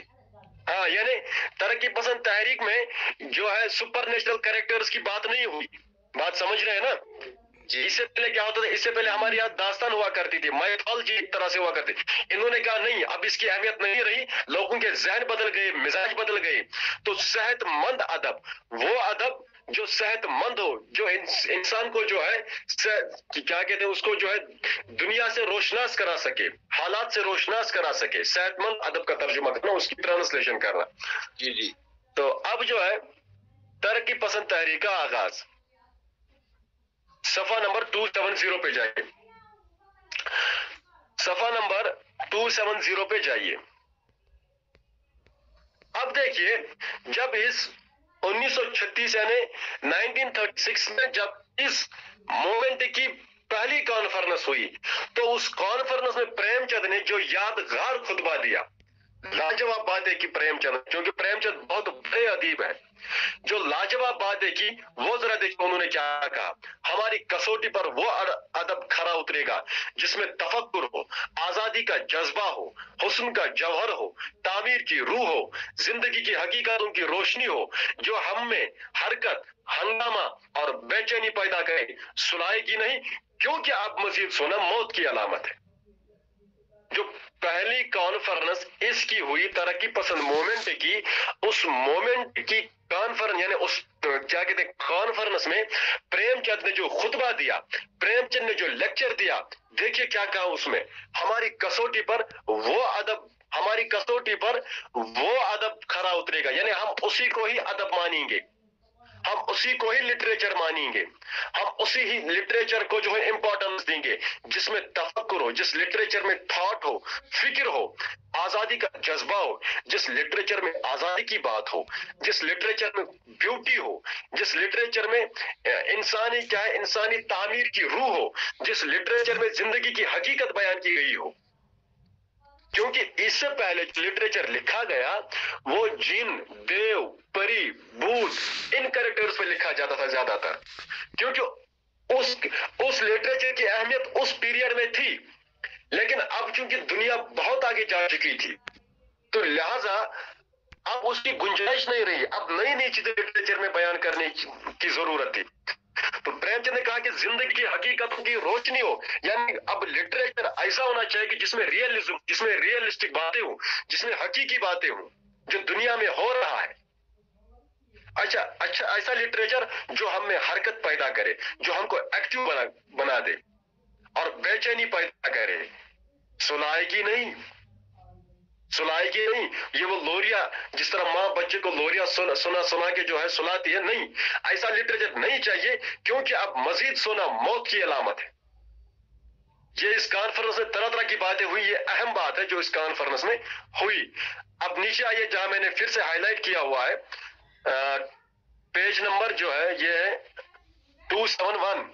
हाँ, यानी तरक्की पसंद तहरीक में जो है सुपर नेचुरल कैरेक्टर्स की बात नहीं हुई, बात समझ रहे हैं ना जी। इससे पहले क्या होता था, इससे पहले हमारे यहाँ दास्तान हुआ करती थी, माइथोलॉजी एक तरह से हुआ करती। इन्होंने कहा नहीं, अब इसकी अहमियत नहीं रही, लोगों के जहन बदल गए, मिजाज बदल गए, तो सेहतमंद अदब, वो अदब जो सेहतमंद हो, जो इंसान को जो है क्या कहते हैं उसको जो है दुनिया से रोशनास करा सके, हालात से रोशनास करा सके, सेहतमंद अदब का तर्जुमा करना, उसकी ट्रांसलेशन करना। जी जी। तो अब जो है तरक्की पसंद तहरीक का आगाज, सफा नंबर 270 पे जाइए, सफा नंबर 270 पे जाइए। अब देखिए, जब इस 1936 यानी 1936 में जब इस मूवमेंट की पहली कॉन्फ्रेंस हुई, तो उस कॉन्फ्रेंस में प्रेमचंद ने जो यादगार खुतबा दिया, लाजवाब बातें की प्रेमचंद, क्योंकि प्रेमचंद बहुत बड़े अदीब है, जो लाजवाब बातें की वो जरा देखिए उन्होंने क्या कहा। हमारी कसौटी पर वो अदब खरा उतरेगा जिसमें तफक्कुर हो, आजादी का जज्बा हो, हुस्न का जौहर हो, तामीर की रूह हो, जिंदगी की हकीकतों की रोशनी हो, जो हम में हरकत, हंगामा और बेचैनी पैदा करे, सुलाएगी नहीं, क्योंकि आप मजीद सोना मौत की अलामत है। जो पहली कॉन्फ्रेंस इसकी हुई तरक्की पसंद मूवमेंट की, उस मूवमेंट की कॉन्फ्रेंस यानी उस क्या कहते हैं कॉन्फ्रेंस में प्रेमचंद ने जो खुतबा दिया, प्रेमचंद ने जो लेक्चर दिया, देखिए क्या कहा उसमें, हमारी कसौटी पर वो अदब, हमारी कसौटी पर वो अदब खरा उतरेगा, यानी हम उसी को ही अदब मानेंगे, हम उसी को ही लिटरेचर मानेंगे, हम उसी ही लिटरेचर को जो है इंपॉर्टेंस देंगे जिसमें तफक्कुर हो, जिस लिटरेचर में थॉट हो, फिक्र हो, आजादी का जज्बा हो, जिस लिटरेचर में आजादी की बात हो, जिस लिटरेचर में ब्यूटी हो, जिस लिटरेचर में इंसानी क्या है इंसानी तामीर की रूह हो, जिस लिटरेचर में जिंदगी की हकीकत बयान की गई हो। क्योंकि इससे पहले लिटरेचर लिखा गया वो जिन, देव, परी, भूत इन कैरेक्टर्स पे लिखा जाता था ज्यादातर, क्योंकि उस लिटरेचर की अहमियत उस पीरियड में थी। लेकिन अब चूंकि दुनिया बहुत आगे जा चुकी थी, तो लिहाजा अब उसकी गुंजाइश नहीं रही, अब नई नई चीजें लिटरेचर में बयान करने की जरूरत थी। तो प्रेमचंद ने कहा कि जिंदगी की हकीकतों की रोशनी हो, यानी अब लिटरेचर ऐसा होना चाहिए कि जिसमें रियलिज्म, जिसमें रियलिस्टिक बातें हो, जिसमें हकीकी बातें हो, जो दुनिया में हो रहा है। अच्छा ऐसा लिटरेचर जो हम में हरकत पैदा करे, जो हमको एक्टिव बना दे और बेचैनी पैदा करे, सुलाएगी नहीं, सुलाएगी नहीं। ये वो लोरिया, जिस तरह माँ बच्चे को लोरिया सुना के जो है सुलाती है, नहीं, ऐसा लिटरेचर नहीं चाहिए, क्योंकि अब मजीद सोना मौत की अलामत है। ये इस कॉन्फ्रेंस में तरह तरह की बातें हुई, ये अहम बात है जो इस कॉन्फ्रेंस में हुई। अब नीचे आइए, जहां मैंने फिर से हाईलाइट किया हुआ है, पेज नंबर जो है ये है 271।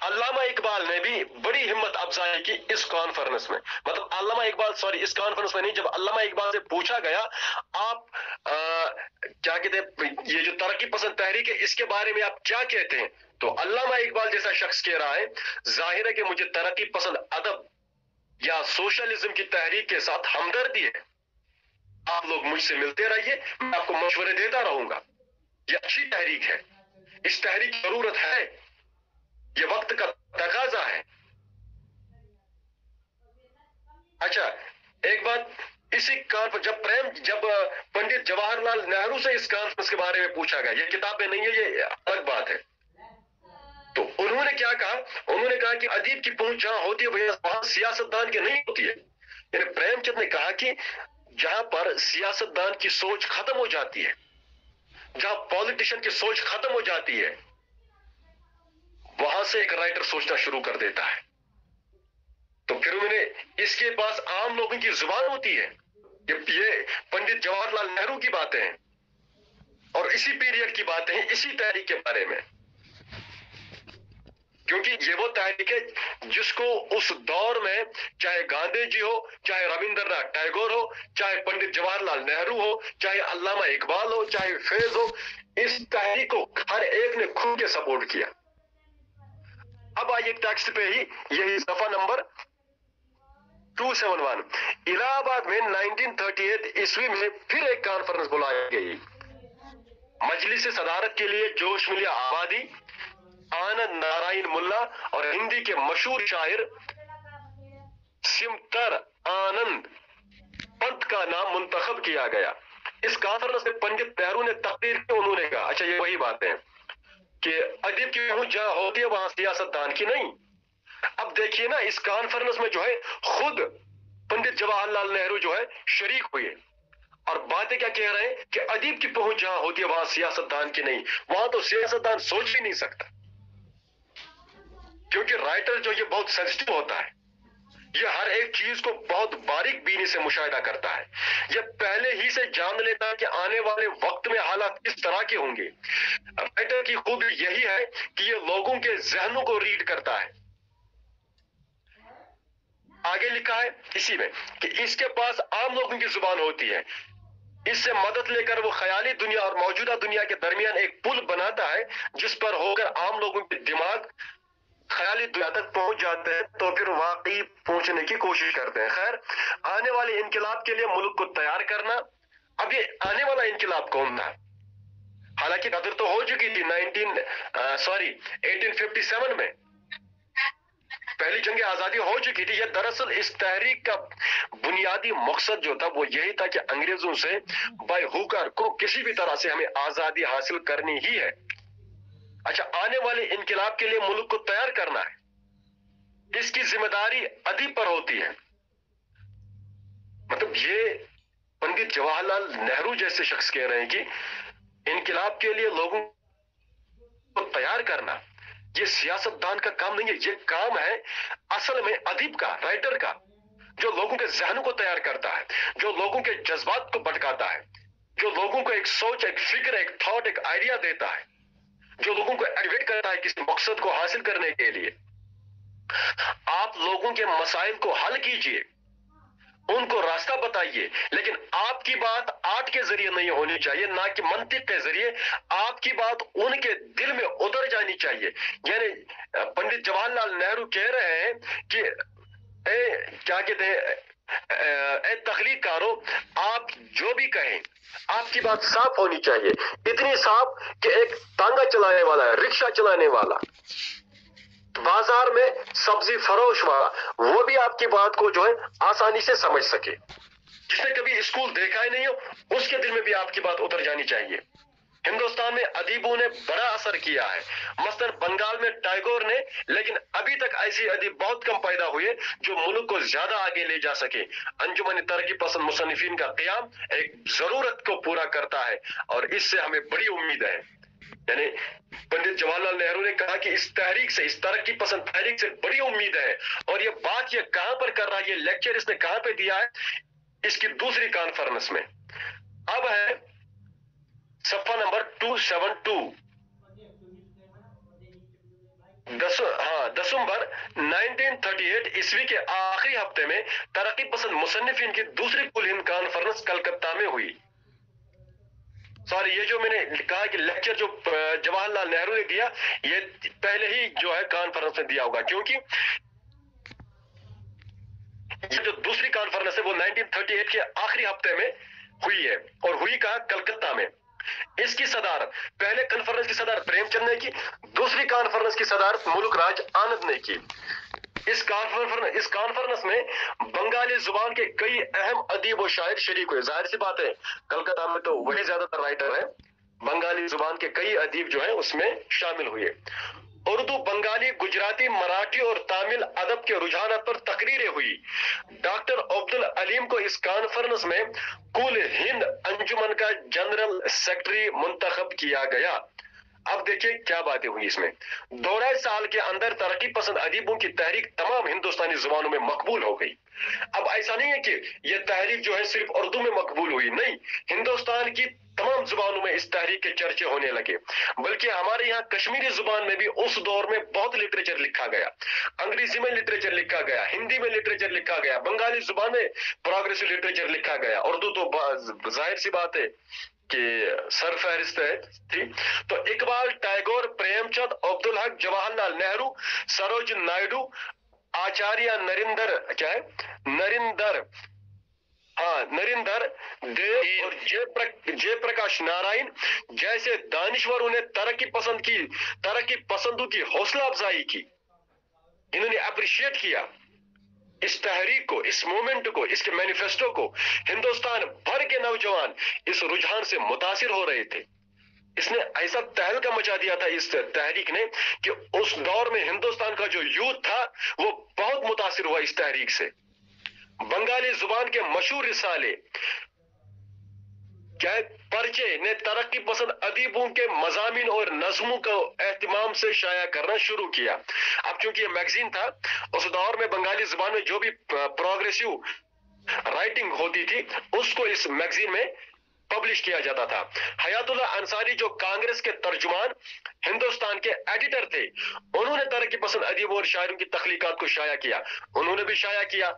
अल्लामा इकबाल ने भी बड़ी हिम्मत अफजाई की इस कॉन्फ्रेंस में, मतलब अल्लामा इकबाल इस कॉन्फ्रेंस में नहीं, जब अल्लामा इकबाल से पूछा गया आप क्या कहते हैं ये जो तरक्की पसंद तहरीक है इसके बारे में आप क्या कहते हैं, तो अल्लामा इकबाल जैसा शख्स कह रहा है, जाहिर है कि मुझे तरक्की पसंद अदब या सोशलिज्म की तहरीक के साथ हमदर्दी है। आप लोग मुझसे मिलते रहिए, मैं आपको मशवरे देता रहूंगा। ये अच्छी तहरीक है, इस तहरीक की जरूरत है, ये वक्त का तकाजा है। अच्छा, एक बात, इसी कॉन्फ्रेंस जब पंडित जवाहरलाल नेहरू से इस कॉन्फ्रेंस के बारे में पूछा गया, ये किताबें नहीं है, ये अलग बात है, तो उन्होंने क्या कहा, उन्होंने कहा कि अदीब की पहुंच जहां होती है वहां सियासतदान की नहीं होती है। यानी प्रेमचंद ने कहा कि जहां पर सियासतदान की सोच खत्म हो जाती है, जहां पॉलिटिशियन की सोच खत्म हो जाती है, वहां से एक राइटर सोचना शुरू कर देता है। तो फिर उन्होंने, इसके पास आम लोगों की जुबान होती है, ये पंडित जवाहरलाल नेहरू की बातें हैं और इसी पीरियड की बातें हैं, इसी तहरीक के बारे में, क्योंकि ये वो तहरीक है जिसको उस दौर में चाहे गांधी जी हो, चाहे रविंद्रनाथ टैगोर हो, चाहे पंडित जवाहरलाल नेहरू हो, चाहे अल्लामा इकबाल हो, चाहे फैज हो, इस तहरीक को हर एक ने खुद के सपोर्ट किया। अब आइए टेक्स्ट पे ही, यही सफा नंबर 271। इलाहाबाद में 1938 ईस्वी में फिर एक कॉन्फ्रेंस बुलाई गई। मजलिस सदारत के लिए जोश मिलिया आबादी, आनंद नारायण मुल्ला और हिंदी के मशहूर शायर सिमतर आनंद पंत का नाम मुंतखब किया गया। इस कॉन्फ्रेंस में पंडित नेहरू ने तकरीर की, उन्होंने कहा, अच्छा ये वही बात है कि अदीब की पहुंच जहां होती है वहां सियासतदान की नहीं। अब देखिए ना, इस कॉन्फ्रेंस में जो है खुद पंडित जवाहरलाल नेहरू जो है शरीक हुए और बातें क्या कह रहे हैं कि अदीब की पहुंच जहां होती है वहां सियासतदान की नहीं। वहां तो सियासतदान सोच ही नहीं सकता, क्योंकि राइटर जो ये बहुत सेंसिटिव होता है, ये हर एक चीज को बहुत बारीक बीनी बेचैनी से मुशाहिदा करता है। यह पहले ही से जान लेता है कि आने वाले वक्त में हालात किस तरह के होंगे। राइटर की खूबी यही है कि यह लोगों के जहनों को रीड करता है। आगे लिखा है इसी में कि इसके पास आम लोगों की जुबान होती है, इससे मदद लेकर वो ख्याली दुनिया और मौजूदा दुनिया के दरमियान एक पुल बनाता है, जिस पर होकर आम लोगों के दिमाग ख्याली दुनिया तक पहुंच जाते हैं तो फिर वाकई पहुंचने की कोशिश करते हैं। खैर, आने वाले इनकलाब के लिए मुल्क को तैयार करना। अब ये आने वाला इनकलाब कौन था? हालांकि कदर तो हो चुकी थी 1857 में, पहली जंग आजादी हो चुकी थी। यह दरअसल इस तहरीक का बुनियादी मकसद जो था वो यही था कि अंग्रेजों से बाय हुक और क्रुक किसी भी तरह से हमें आजादी हासिल करनी ही है। अच्छा, आने वाले इनकलाब के लिए मुल्क को तैयार करना है, इसकी जिम्मेदारी अदीब पर होती है। मतलब ये पंडित जवाहरलाल नेहरू जैसे शख्स कह रहे हैं कि इनकलाब के लिए लोगों को तैयार करना ये सियासतदान का काम नहीं है, ये काम है असल में अदीब का, राइटर का, जो लोगों के जहनों को तैयार करता है, जो लोगों के जज्बात को भटकाता है, जो लोगों को एक सोच, एक फिक्र, एक थॉट, एक आइडिया देता है, जो लोगों को एडवेट करता है किसी मकसद को हासिल करने के लिए। आप लोगों के मसाइल को हल कीजिए, उनको रास्ता बताइए, लेकिन आपकी बात आर्ट के जरिए नहीं होनी चाहिए, ना कि मंतिक के जरिए। आपकी बात उनके दिल में उतर जानी चाहिए। यानी पंडित जवाहरलाल नेहरू कह रहे हैं कि क्या कहते हैं, तख्लीकारो, आप जो भी कहें आपकी बात साफ होनी चाहिए, इतनी साफ कि एक तांगा चलाने वाला है, रिक्शा चलाने वाला, बाजार में सब्जी फरोश वाला, वो भी आपकी बात को जो है आसानी से समझ सके। जिसने कभी स्कूल देखा ही नहीं हो उसके दिल में भी आपकी बात उतर जानी चाहिए। हिंदुस्तान में अदीबों ने बड़ा असर किया है, मसलन बंगाल में टैगोर ने, लेकिन अभी तक ऐसे अदीब बहुत कम पैदा हुए जो मुल्क को ज्यादा आगे ले जा सके। अंजुमन तरक्की पसंद मुसन्निफीन का क़याम एक जरूरत को पूरा करता है और इससे हमें बड़ी उम्मीद है। यानी पंडित जवाहरलाल नेहरू ने कहा कि इस तहरीक से, इस तरक्की पसंद तहरीक से बड़ी उम्मीद है। और ये बात ये कहां पर कर रहा है, ये लेक्चर इसने कहां पे दिया है? इसकी दूसरी कॉन्फ्रेंस में। अब है सफा नंबर 272, दिसंबर 1938 ईस्वी के आखिरी हफ्ते में तरक्की पसंद मुसन्निफीन की दूसरी कुल हिंद कॉन्फ्रेंस कलकत्ता में हुई। सॉरी, ये जो मैंने कहा कि लेक्चर जो जवाहरलाल नेहरू ने दिया, ये पहले ही जो है कॉन्फ्रेंस में दिया होगा, क्योंकि ये जो दूसरी कॉन्फ्रेंस है वो 1938 के आखिरी हफ्ते में हुई है, और हुई कहा कलकत्ता में। इसकी सदारत, पहले कॉन्फ्रेंस की सदारत प्रेमचंद ने की, दूसरी कॉन्फ्रेंस की सदारत मुल्क राज आनंद ने की। इस कॉन्फ्रेंस में बंगाली जुबान के कई अहम अदीब और शायर शरीक हुए। जाहिर सी बात है, कलकत्ता में तो वही ज्यादातर राइटर है, बंगाली जुबान के कई अदीब जो है उसमें शामिल हुए। उर्दू, बंगाली, गुजराती, मराठी और तमिल अदब के रुझानात पर तकरीरें हुई। डॉक्टर अब्दुल अलीम को इस कॉन्फ्रेंस में कुल हिंद अंजुमन का जनरल सेक्रेटरी मुंतखब किया गया। अब देखिए क्या बातें हुई इसमें। 2.5 साल के अंदर तरक्की पसंद अदीबों की तहरीक तमाम हिंदुस्तानी जुबानों में मकबूल हो गई। अब ऐसा नहीं है कि यह तहरीक जो है सिर्फ उर्दू में मकबूल हुई, नहीं, हिंदुस्तान की तमाम जुबानों में इस तहरीक के चर्चे होने लगे। बल्कि हमारे यहाँ कश्मीरी जुबान में भी उस दौर में बहुत लिटरेचर लिखा गया, अंग्रेजी में लिटरेचर लिखा गया, हिंदी में लिटरेचर लिखा गया, बंगाली जुबान में प्रोग्रेसिव लिटरेचर लिखा गया। उर्दू तो जाहिर सी बात है कि सरफहरिस्त थी। तो इकबाल, टैगोर, प्रेमचंद, अब्दुल हक, जवाहरलाल नेहरू, सरोज नायडू, आचार्य नरिंदर देव और जयप्रकाश नारायण जैसे दानिश्वरों ने तरक्की पसंदों की हौसला अफजाई की। इन्होंने अप्रिशिएट किया इस तहरीक को, इस मूवमेंट को, इसके मैनिफेस्टो को। हिंदुस्तान भर के नौजवान इस रुझान से मुतासिर हो रहे थे। इसने ऐसा तहलका मचा दिया था इस तहरीक ने कि उस दौर में हिंदुस्तान का जो यूथ था वो बहुत मुतासिर हुआ इस तहरीक से। बंगाली जुबान के मशहूर रिसाले क्या पर्चे ने तरक्की पसंद अदीबों के मजामीन और नज़्मों को एहतमाम से शाया करना शुरू किया। अब चूंकि ये मैगजीन था, उस दौर में बंगाली जुबान में जो भी प्रोग्रेसिव राइटिंग होती थी उसको इस मैगजीन में पब्लिश किया जाता था। हयातुल्लाह अंसारी जो कांग्रेस के तर्जुमान हिंदुस्तान के एडिटर थे, उन्होंने तरक्की पसंद अदीबों और शायरों की तख्लीकात को शाया किया, उन्होंने भी शाया किया।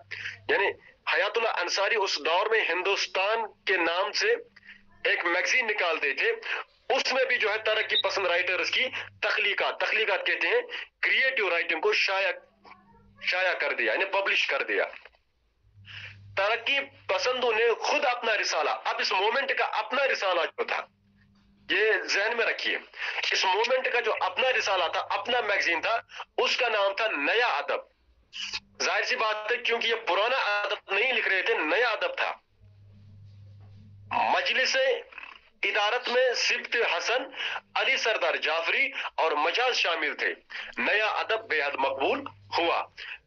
यानी हयातुल्लाह अंसारी उस दौर में हिंदुस्तान के नाम से एक मैगजीन निकालते थे, उसमें भी जो है तरक्की पसंद राइटर्स की तख्लीकात कहते हैं क्रिएटिव राइटिंग को शाया कर दिया, यानी पब्लिश कर दिया। तरक्की पसंदों ने खुद अपना रिसाला, अब इस मोमेंट का अपना रिसाला जो था, ये जहन में रखिए, इस मोमेंट का जो अपना रिसाला था, अपना मैगजीन था, उसका नाम था नया अदब। जाहिर सी बात है क्योंकि ये पुराना अदब नहीं लिख रहे थे, नया अदब था। मजलिस इदारत में सिब्त हसन, अली सरदार जाफरी और मजाज शामिल थे। नया अदब बेहद मकबूल हुआ।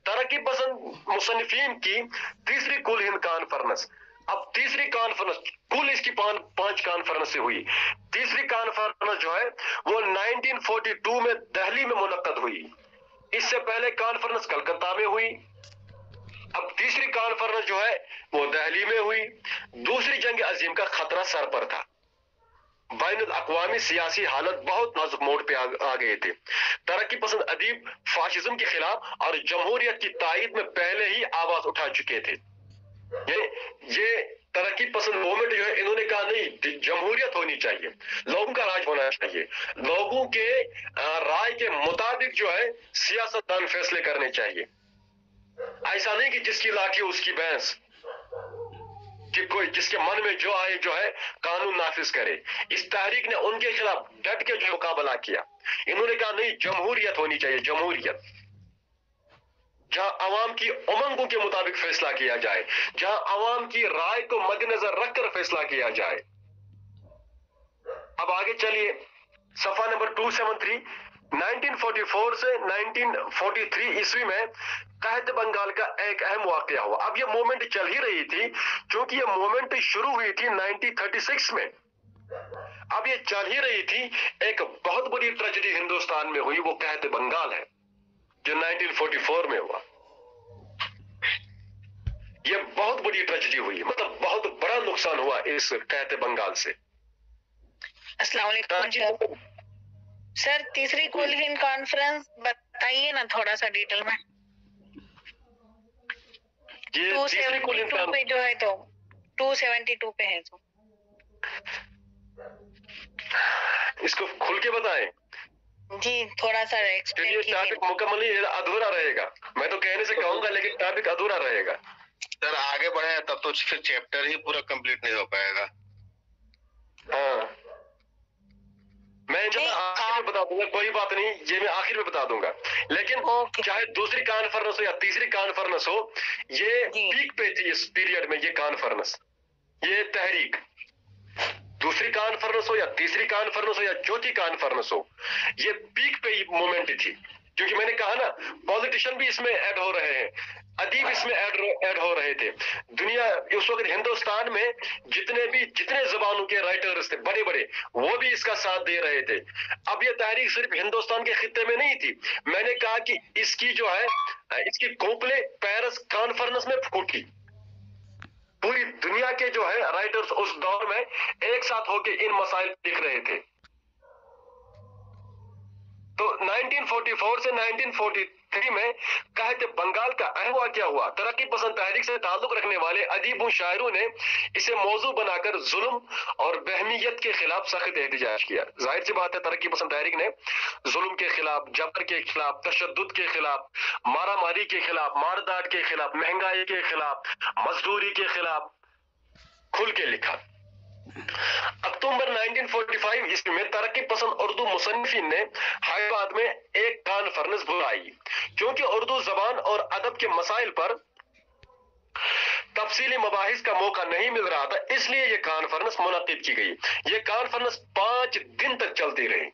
तरक्की पसंद मुसन्निफीन की तीसरी कुल हिंद कॉन्फ्रेंस, अब तीसरी कॉन्फ्रेंस, कुल इसकी 5 कॉन्फ्रेंस से हुई। तीसरी कॉन्फ्रेंस जो है वो 1942 में दिल्ली में मुनक्कद हुई। इससे पहले कॉन्फ्रेंस कलकत्ता में हुई, अब तीसरी कॉन्फ्रेंस जो है वो दिल्ली में हुई। दूसरी जंग अजीम का खतरा सर पर था, बैनुल अक़वामी सियासी हालत बहुत नाजुक मोड़ पे आ गए थे। तरक्की पसंद अदीब फाशिज्म के खिलाफ और जमहूरियत की तायद में पहले ही आवाज उठा चुके थे। ये तरक्की पसंद मूवमेंट जो है, इन्होंने कहा नहीं, जमहूरियत होनी चाहिए, लोगों का राज होना चाहिए, लोगों के राय के मुताबिक जो है सियासतदान फैसले करने चाहिए। ऐसा नहीं कि जिसकी लाठी उसकी भैंस, कि कोई जिसके मन में जो आए जो है कानून नाफिज करे। इस तहरीक ने उनके खिलाफ डट के जो मुकाबला किया। इन्होंने कहा नहीं, जमहूरियत होनी चाहिए, जमहूरियत, जहां अवाम की उमंगों के मुताबिक फैसला किया जाए, जहां अवाम की राय को मद्देनजर रखकर फैसला किया जाए। अब आगे चलिए, सफा नंबर 273। 1944 से 1943 ईस्वी में कहत बंगाल का एक अहम वाकया हुआ। अब ये मूवमेंट चल ही रही थी, क्योंकि ये मूवमेंट शुरू हुई थी 1936 में। अब ये चल ही रही थी, एक बहुत बड़ी ट्रेजेडी हिंदुस्तान में हुई, वो कहत बंगाल है जो 1944 में हुआ। ये बहुत बड़ी ट्रेजेडी हुई, मतलब बहुत बड़ा नुकसान हुआ इस कहत बंगाल से। अस्सलाम वालेकुम सर, तीसरी कुल हिंद कॉन्फ्रेंस बताइए ना थोड़ा सा डिटेल में। ये तीसरी कुल हिंद 272 पे जो है तो 272 पे है तो इसको खुल के बताएं जी, थोड़ा सा एक्सप्लेन कीजिए। टॉपिक मुकम्मल नहीं, अधूरा रहेगा। मैं तो कहने से कहूंगा लेकिन टॉपिक अधूरा रहेगा। सर आगे बढ़े तब तो फिर चैप्टर ही पूरा कंप्लीट नहीं हो पाएगा। हाँ, मैं आखिर में बता दूंगा, कोई बात नहीं, ये मैं आखिर में बता दूंगा। लेकिन चाहे दूसरी कॉन्फ्रेंस हो या तीसरी कॉन्फ्रेंस हो, ये पीक पे थी इस पीरियड में। ये कॉन्फ्रेंस, ये तहरीक, दूसरी कॉन्फ्रेंस हो या तीसरी कॉन्फ्रेंस हो या चौथी कॉन्फ्रेंस हो, ये पीक पे मूवमेंट थी। क्योंकि मैंने कहा ना, पॉलिटिशियन भी इसमें ऐड हो रहे हैं, अदीब इसमें ऐड हो रहे थे। दुनिया उस वक्त हिंदुस्तान में जितने जबानों के राइटर्स थे बड़े बड़े, वो भी इसका साथ दे रहे थे। अब ये तहरीक सिर्फ हिंदुस्तान के खित्ते में नहीं थी। मैंने कहा कि इसकी जो है, इसकी कोपले पेरिस कॉन्फ्रेंस में फूटी। पूरी दुनिया के जो है राइटर्स उस दौर में एक साथ होकर इन मसाइल लिख रहे थे। तो 1944 से 1943 में कहते बंगाल का अहम वाकया हुआ। तरक्की पसंद तहरीक से ताल्लुक रखने वाले अदीबों शायरों ने इसे मौजू बनाकर जुल्म और बहमीयत के खिलाफ सख्त एहतजाज किया। जाहिर सी बात है, तरक्की पसंद तहरीक ने जुल्म के खिलाफ, जबर के खिलाफ, तशद्दुद के खिलाफ, मारामारी के खिलाफ, मारदाट के खिलाफ, महंगाई के खिलाफ, मजदूरी के खिलाफ खुल के लिखा। अक्टूबर 1945 ईस्वी में तरक्की पसंद उर्दू मुसन्निफिन ने हैदराबाद में एक कॉन्फ्रेंस बुलाई। क्योंकि उर्दू जबान और अदब के मसाइल पर तफसीली मबाहिस का मौका नहीं मिल रहा था, इसलिए यह कॉन्फ्रेंस मुनक्किद की गई। यह कॉन्फ्रेंस 5 दिन तक चलती रही।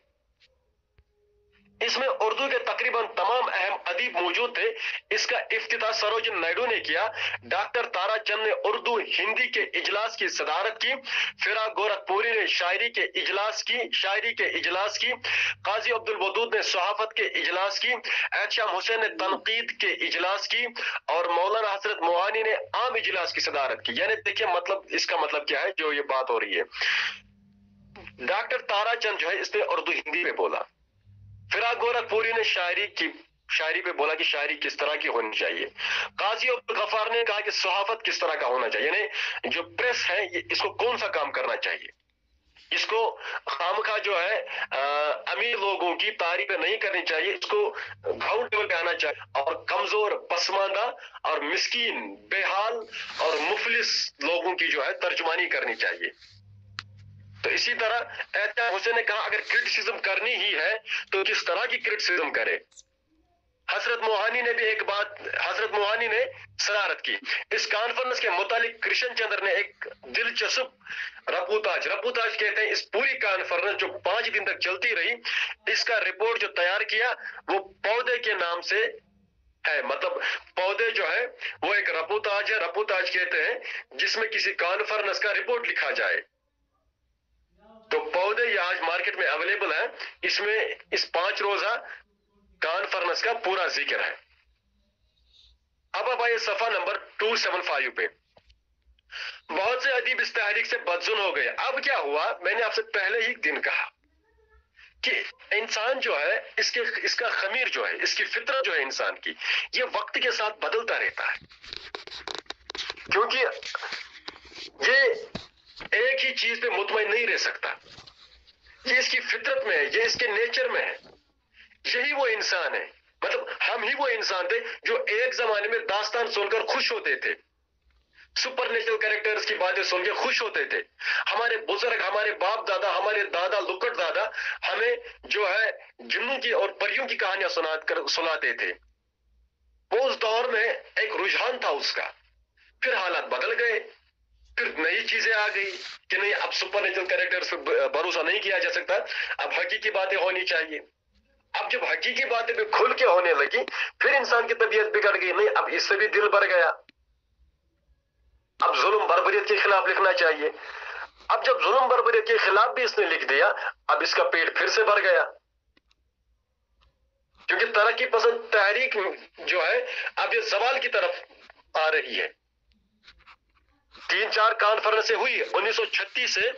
اس میں اردو کے تقریباً تمام اہم ادیب موجود تھے. اس کا افتتاح سروجن نائڈو نے کیا. ڈاکٹر تارا چند نے اردو ہندی کے اجلاس کی صدارت کی. فراق گورکھپوری نے شاعری کے اجلاس کی. قاضی عبد الودود نے صحافت کے اجلاس کی. احتشام حسین نے تنقید کے اجلاس کی اور مولانا حضرت موہانی نے عام اجلاس کی صدارت کی. یعنی دیکھیں مطلب اس کا مطلب کیا ہے جو یہ بات ہو رہی ہے. ڈاکٹر تارا چند جو ہے اس نے اردو ہندی میں بولا. فراق گورکھپوری نے شاعری پہ بولا کہ شاعری کس طرح کی ہونی چاہیے. قاضی عبدالغفار نے کہا کہ صحافت کس طرح کا ہونا چاہیے. یعنی جو پریس ہے اس کو کون سا کام کرنا چاہیے. اس کو خامخواہ جو ہے امیر لوگوں کی تعریفیں نہیں کرنی چاہیے. اس کو گراؤنڈ لیول پہ آنا چاہیے اور کمزور پسماندہ اور مسکین بے حال اور مفلس لوگوں کی جو ہے ترجمانی کرنی چاہیے. تو اسی طرح احتشام حسین نے کہا اگر کرٹیسزم کرنی ہی ہے تو کس طرح کی کرٹیسزم کرے. حضرت موہانی نے صدارت کی. اس کانفرنس کے متعلق کرشن چندر نے ایک دلچسپ رپورٹاج کہتے ہیں اس پوری کانفرنس جو 5 دن تک چلتی رہی اس کا رپورٹ جو تیار کیا وہ پودے کے نام سے ہے. مطلب پودے جو ہے وہ ایک رپورٹاج ہے. رپورٹاج کہتے ہیں جس میں کسی کانفرنس کا رپورٹ لکھا جائے. تو پودے یہ آج مارکیٹ میں اویلیبل ہیں. اس میں اس 5 روزہ کانفرنس کا پورا ذکر ہے. اب آئیے صفحہ نمبر 275 پہ. بہت سے ادیب اس تحریک سے بدظن ہو گئے. اب کیا ہوا میں نے آپ سے پہلے ہی دن کہا کہ انسان جو ہے اس کا خمیر جو ہے اس کی فطرت جو ہے انسان کی یہ وقت کے ساتھ بدلتا رہتا ہے. کیونکہ یہ ایک ہی چیز پہ مطمئن نہیں رہ سکتا. یہ اس کی فطرت میں ہے, یہ اس کے نیچر میں ہے. یہی وہ انسان ہے. مطلب ہم ہی وہ انسان تھے جو ایک زمانے میں داستان سن کر خوش ہوتے تھے, سپر نیچرل کریکٹرز کی باتیں سن کے خوش ہوتے تھے. ہمارے بزرگ, ہمارے باپ دادا, ہمارے دادا لکٹ دادا ہمیں جو ہے جنوں کی اور پریوں کی کہانیاں سناتے تھے. وہ اس دور میں ایک رجحان تھا اس کا. پھر حالات بدل گئے, پھر نئی چیزیں آ گئی کہ نہیں اب سپر نیچرل کریکٹرز پہ بھروسہ نہیں کیا جا سکتا, اب حقیقی باتیں ہونی چاہیے. اب جب حقیقی باتیں بھی کھل کے ہونے لگی پھر انسان کی طبیعت بگڑ گئی. نہیں اب اس سے بھی دل بھر گیا, اب ظلم بربریت کے خلاف لکھنا چاہیے. اب جب ظلم بربریت کے خلاف بھی اس نے لکھ دیا اب اس کا پیٹ پھر سے بھر گیا. کیونکہ ترقی پسند تحریک جو ہے اب یہ زوال کی طرف آ رہی ہے. 3-4 کانفرنسیں ہوئی 1936 سے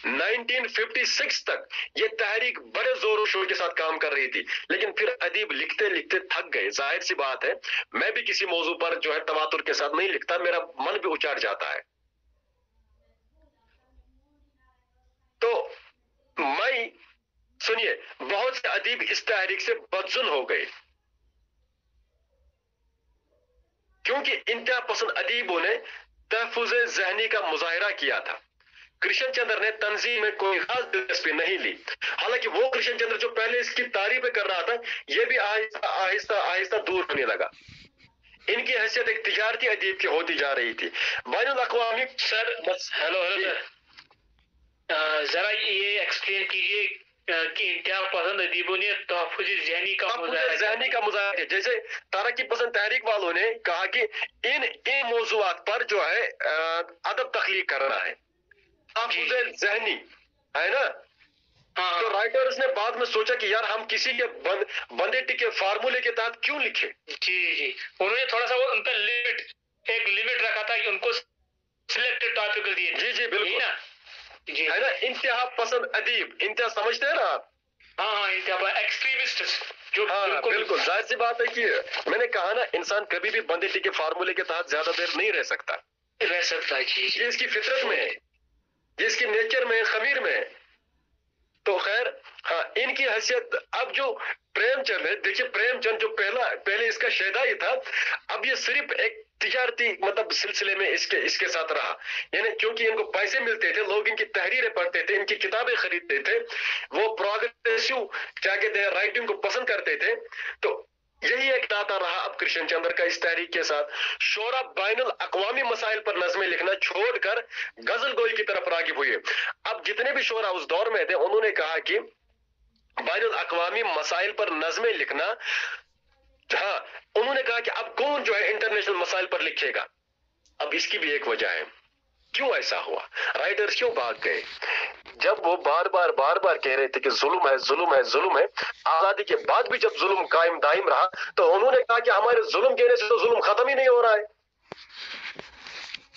1956 تک. یہ تحریک بڑے زور و شور کے ساتھ کام کر رہی تھی, لیکن پھر ادیب لکھتے لکھتے تھک گئے. ظاہر سی بات ہے میں بھی کسی موضوع پر جو ہے تواتر کے ساتھ نہیں لکھتا, میرا من بھی اچاٹ جاتا ہے. تو میں سنیے بہت سے ادیب اس تحریک سے بدظن ہو گئے کیونکہ انتہا پسند ادیبوں نے تحفظ ذہنی کا مظاہرہ کیا تھا. کرشن چندر نے تنظیم میں کوئی خاص دلچسپی نہیں لی. حالانکہ وہ کرشن چندر جو پہلے اس کی تعریفیں کر رہا تھا یہ بھی آہستہ دور ہونے لگا. ان کی حیثیت ایک تجارتی ادیب کی ہوتی جا رہی تھی. بین الاقوامی سر ہیلو سر, ذرا یہ ایکسپلین کیجیے کہ انتہا پسند ادیبوں نے تحفظ ذہنی کا مظاہرہ کیا. جیسے ترقی پسند تحریک والوں نے کہا کہ ان موضوعات پر جو ہے ادب تخلیق کرنا ہے, تحفظ ذہنی ہے نا. تو رائٹرز نے بعد میں سوچا کہ یار ہم کسی کے بندے ٹکے فارمولے کے تحت کیوں لکھے. جی انہوں نے تھوڑا سا وہ ان کا ایک لمٹ رکھا تھا کہ ان کو سلیکٹڈ ٹاپک دیے. جی بالکل جی ہے نا. انتہا پسند ادیب, انتہا سمجھتے ہیں نا آپ. ہاں انتہا ایکسٹریمسٹ جو بالکل ظاہر سی بات ہے کہ میں نے کہا نا انسان کبھی بھی بندے ٹکے فارمولے کے تحت زیادہ دیر نہیں رہ سکتا. جی یہ اس کی فطرت میں ہے, یہ اس کی نیچر میں, خمیر میں ہے. تو خیر ان کی حیثیت اب جو پریم چند ہے, دیکھیے پریم چند جو پہلے اس کا شہدا ہی تھا, اب یہ صرف ایک تجارتی مطلب سلسلے میں اس کے ساتھ رہا. یعنی کیونکہ ان کو پیسے ملتے تھے, لوگ ان کی تحریریں پڑھتے تھے, ان کی کتابیں خریدتے تھے, وہ پروگریسو کیا کہتے ہیں رائٹنگ کو پسند کرتے تھے. تو یہی ایک ناطہ رہا اب کرشن چندر کا اس تحریک کے ساتھ. شعرا بین الاقوامی مسائل پر نظمیں لکھنا چھوڑ کر غزل گوئی کی طرف راغب ہوئے. اب جتنے بھی شعرا اس دور میں تھے انہوں نے کہا کہ बैनुल अक़वामी मसाइल पर नज़में लिखना। हाँ, उन्होंने कहा कि अब कौन जो है इंटरनेशनल मसाइल पर लिखेगा। अब इसकी भी एक वजह है क्यों ऐसा हुआ, राइटर्स क्यों भाग गए। जब वो बार बार कह रहे थे कि जुल्म है जुल्म है जुल्म है, आजादी के बाद भी जब जुल्म कायम दायम रहा, तो उन्होंने कहा कि हमारे जुल्म कहने से तो जुल्म खत्म ही नहीं हो रहा है।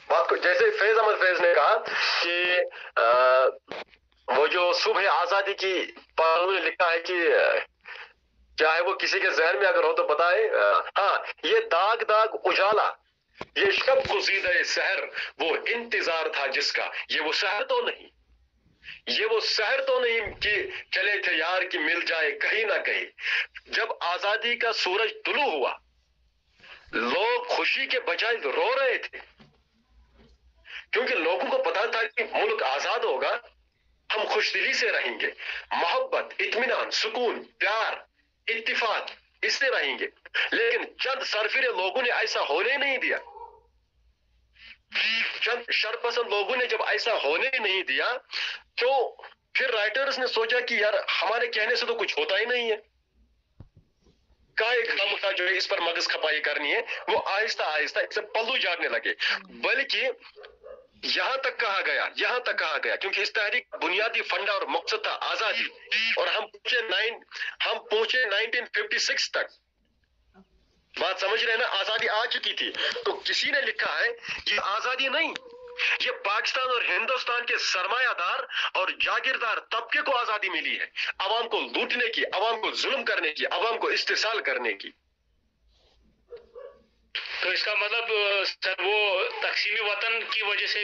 बात को जैसे फैज अहमद फैज ने कहा कि वो जो सुबह आजादी की उन्होंने लिखा है कि चाहे वो किसी के जहन में अगर हो तो बताए। हाँ, ये दाग दाग उजाला, ये शब गुज़ीदा सहर, वो इंतजार था जिसका, ये वो सहर तो नहीं, ये वो सहर तो नहीं कि चले थे यार कि मिल जाए कहीं ना कहीं। जब आजादी का सूरज तुलू हुआ, लोग खुशी के बजाय रो रहे थे, क्योंकि लोगों को पता था कि मुल्क आजाद होगा, हम खुशदिली से रहेंगे, मोहब्बत, इत्मीनान, सुकून, प्यार, इत्तिफाक, इससे रहेंगे। लेकिन चंद सरफिरे लोगों ने ऐसा होने नहीं दिया। चंद शरपसंद लोगों ने जब ऐसा होने नहीं दिया, तो फिर राइटर्स ने सोचा कि यार हमारे कहने से तो कुछ होता ही नहीं है, का जो है इस पर मगज खपाई करनी है। वो आहिस्ता आहिस्ता इससे पल्लू झाड़ने लगे। बल्कि यहां तक कहा गया क्योंकि इस तहरीक का बुनियादी फंडा और मकसद था आजादी, और हम पहुंचे 1956 तक। बात समझ रहे हैं ना, आजादी आ चुकी थी। तो किसी ने लिखा है कि आजादी नहीं, ये पाकिस्तान और हिंदुस्तान के सरमायादार और जागीरदार तबके को आजादी मिली है, अवाम को लूटने की, अवाम को जुल्म करने की, अवाम को इस्तेसाल करने की। तो इसका मतलब सर वो तकसीमी वतन की वजह से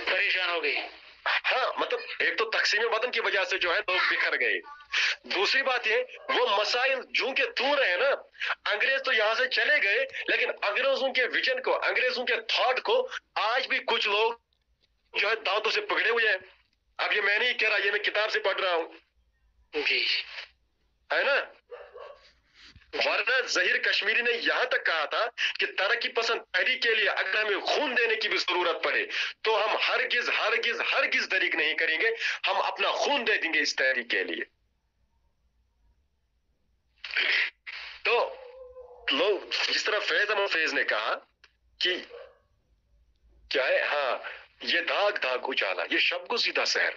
परेशान हो गए। हाँ, मतलब एक तो तकसीम वतन की वजह से जो है लोग बिखर गए। दूसरी बात ये, वो मसाइल जूं के तू रहे ना, अंग्रेज तो यहां से चले गए, लेकिन अंग्रेजों के विजन को, अंग्रेजों के थॉट को आज भी कुछ लोग जो है दांतों से पकड़े हुए हैं। अब ये मैं नहीं कह रहा, ये मैं किताब से पढ़ रहा हूं जी, है ना। वरना जहीर कश्मीरी ने यहां तक कहा था कि तरक्की पसंद तहरीक के लिए अगर हमें खून देने की भी जरूरत पड़े तो हम हरगिज हरगिज हरगिज दरीक नहीं करेंगे, हम अपना खून दे देंगे इस तहरीक के लिए। तो लोग जिस तरह फैज अहमद फैज ने कहा कि क्या है, हाँ, ये दाग दाग उजाला, ये शबगुज़ीदा शहर,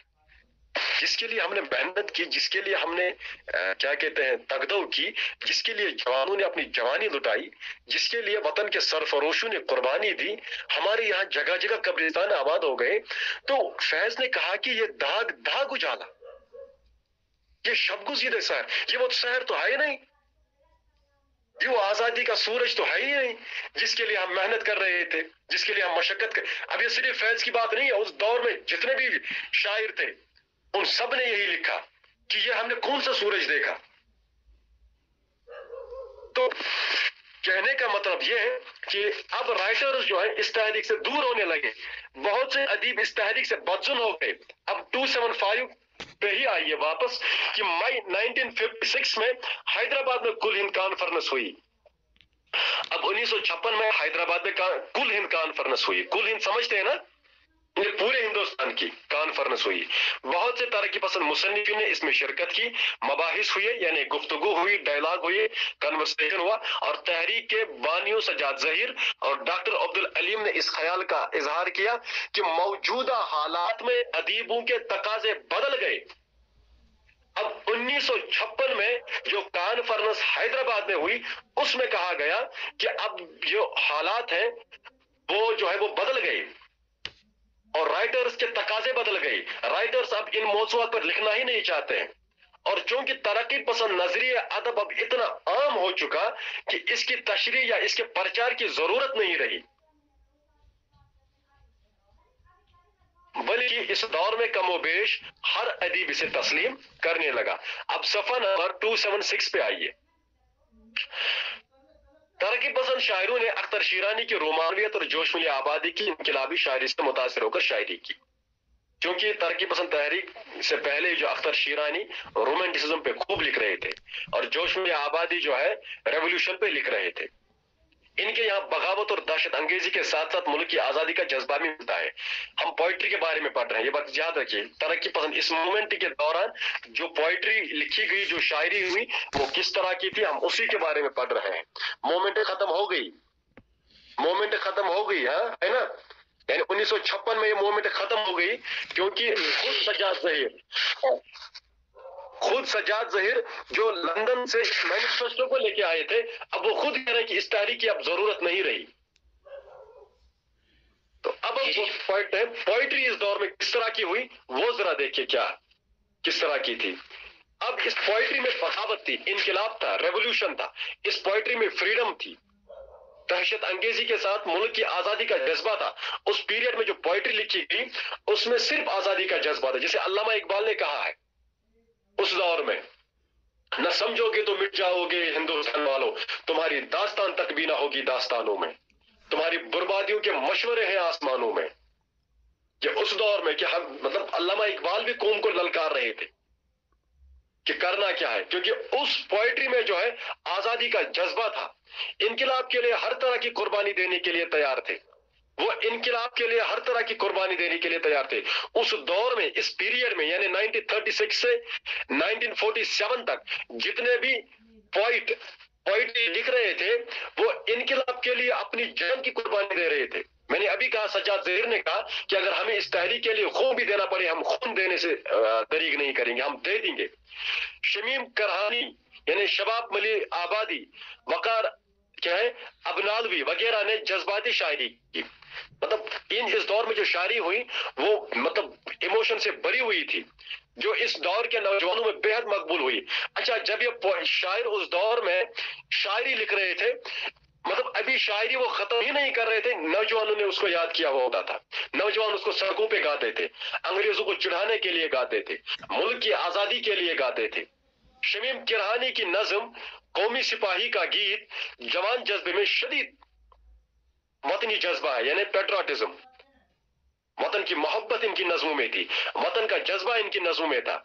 जिसके लिए हमने मेहनत की, जिसके लिए हमने क्या कहते हैं तगदो की, जिसके लिए जवानों ने अपनी जवानी लुटाई, जिसके लिए वतन के सरफरोशों ने कुर्बानी दी, हमारे यहाँ जगह जगह कब्रिस्तान आबाद हो गए। तो फैज ने कहा कि ये दाग दाग उजाला, ये शबगुज़ीदा शहर, ये वो शहर तो है नहीं, ये वो आजादी का सूरज तो है ही नहीं जिसके लिए हम मेहनत कर रहे थे, जिसके लिए हम मशक्कत कर। अब ये सिर्फ फैज की बात नहीं है, उस दौर में जितने भी शायर थे उन सब ने यही लिखा कि ये हमने कौन सा सूरज देखा। तो कहने का मतलब ये है कि अब राइटर्स जो है इस तहरीक से दूर होने लगे, बहुत से अदीब इस तहरीक से बदजुन हो गए। अब 275 पे ही आइए वापस कि मई 1956 में हैदराबाद में कुल हिंद कॉन्फ्रेंस हुई। अब 1956 में हैदराबाद में कुल हिंद कॉन्फ्रेंस हुई। कुल हिंद समझते हैं ना, ये पूरे हिंदुस्तान की कॉन्फ्रेंस हुई। बहुत से तरक्की पसंद मुसन्निफिन ने इसमें शिरकत की, मबाहिस हुए यानी गुफ्तगू हुई, डायलॉग हुए, कन्वर्सेशन हुआ, और तहरीक के बानियों सजाद जहीर और डॉक्टर अब्दुल अलीम ने इस ख्याल का इजहार किया कि मौजूदा हालात में अदीबों के तकाजे बदल गए। अब 1956 में जो कॉन्फ्रेंस हैदराबाद में हुई उसमें कहा गया कि अब जो हालात हैं वो जो है वो बदल गए और राइटर्स के तकाजे बदल गए। राइटर्स अब इन मौज़ूआत पर लिखना ही नहीं चाहते हैं, और चूंकि तरक्की पसंद नजरिया अदब अब इतना आम हो चुका कि इसकी तशरीह या इसके प्रचार की जरूरत नहीं रही, बल्कि इस दौर में कमोबेश हर अदीब इसे तस्लीम करने लगा। अब सफा नंबर 276 पे आइए। तरक्की पसंद शायरों ने अख्तर शीरानी की रोमानियत और जोश मिली आबादी की इनकलाबी शायरी से मुतासिर होकर शायरी की, क्योंकि तरक्की पसंद तहरीक से पहले जो अख्तर शीरानी रोमांटिसिज्म पे खूब लिख रहे थे और जोश मिली आबादी जो है रेवोल्यूशन पे लिख रहे थे। ان کے یہاں بغاوت اور دہشت انگیزی کے ساتھ ساتھ ملک کی آزادی کا جذبہ بھی ملتا ہے. ہم پوئٹری کے بارے میں پڑھ رہے ہیں, یہ بات یاد رکھیے. ترقی پسند اس مومنٹ کے دوران جو پوئٹری لکھی گئی, جو شاعری ہوئی, وہ کس طرح کی تھی, ہم اسی کے بارے میں پڑھ رہے ہیں. مومنٹ ختم ہو گئی, مومنٹ ختم ہو گئی, ہاں ہے نا. یعنی 1956 میں یہ موومنٹ ختم ہو گئی کیونکہ خود سجاد ظہیر جو لندن سے مینیفیسٹو کو لے کے آئے تھے, اب وہ خود کہہ رہے ہیں کہ اس تحریک کی اب ضرورت نہیں رہی. تو اب وہ پوئٹری اس دور میں کس طرح کی ہوئی وہ ذرا دیکھیے کیا کس طرح کی تھی. اب اس پوئٹری میں بغاوت تھی, انقلاب تھا, ریولوشن تھا. اس پوئٹری میں فریڈم تھی, دہشت انگیزی کے ساتھ ملک کی آزادی کا جذبہ تھا. اس پیریڈ میں جو پوئٹری لکھی گئی اس میں صرف آزادی کا جذبہ تھا. جیسے علامہ اقبال نے کہا ہے اس دور میں, نہ سمجھو گے تو مٹ جاؤ گے ہندوستان والوں, تمہاری داستان تک بھی نہ ہوگی داستانوں میں, تمہاری بربادیوں کے مشورے ہیں آسمانوں میں. یہ اس دور میں کہ ہم مطلب علامہ اقبال بھی قوم کو للکار رہے تھے کہ کرنا کیا ہے, کیونکہ اس پوئٹری میں جو ہے آزادی کا جذبہ تھا. انقلاب کے لیے ہر طرح کی قربانی دینے کے لیے تیار تھے, وہ انقلاب کے لیے ہر طرح کی قربانی دینے کے لیے تیار تھے. اس دور میں, اس پیریڈ میں, یعنی 1936 سے 1947 تک جتنے بھی پوئٹری لکھ رہے تھے وہ انقلاب کے لیے اپنی جان کی قربانی دے رہے تھے. میں نے ابھی کہا, سجاد ظہیر نے کہا کہ اگر ہمیں اس تحریک کے لیے خون بھی دینا پڑے ہم خون دینے سے دریغ نہیں کریں گے, ہم دے دیں گے. شمیم کرہانی یعنی شباب ملی آبادی, وقار کیا ہے ابنالوی وغیرہ نے جذباتی شاعری کی. مطلب اس دور میں جو شاعری ہوئی وہ مطلب ایموشن سے بری ہوئی تھی, جو اس دور کے نوجوانوں میں بے حد مقبول ہوئی. اچھا, جب یہ شاعر اس دور میں شاعری لکھ رہے تھے, مطلب ابھی شاعری وہ ختم ہی نہیں کر رہے تھے, نوجوانوں نے اس کو یاد کیا ہوا ہوتا تھا. نوجوان اس کو سڑکوں پہ گاتے تھے, انگریزوں کو چڑھانے کے لیے گاتے تھے, ملک کی آزادی کے لیے گاتے تھے. شمیم کرہانی کی نظم قومی سپاہی کا گیت جوان جذبے میں شدید وطنی جذبہ ہے, یعنی پیٹریاٹزم, وطن کی محبت ان کی نظموں میں تھی, وطن کا جذبہ ان کی نظموں میں تھا.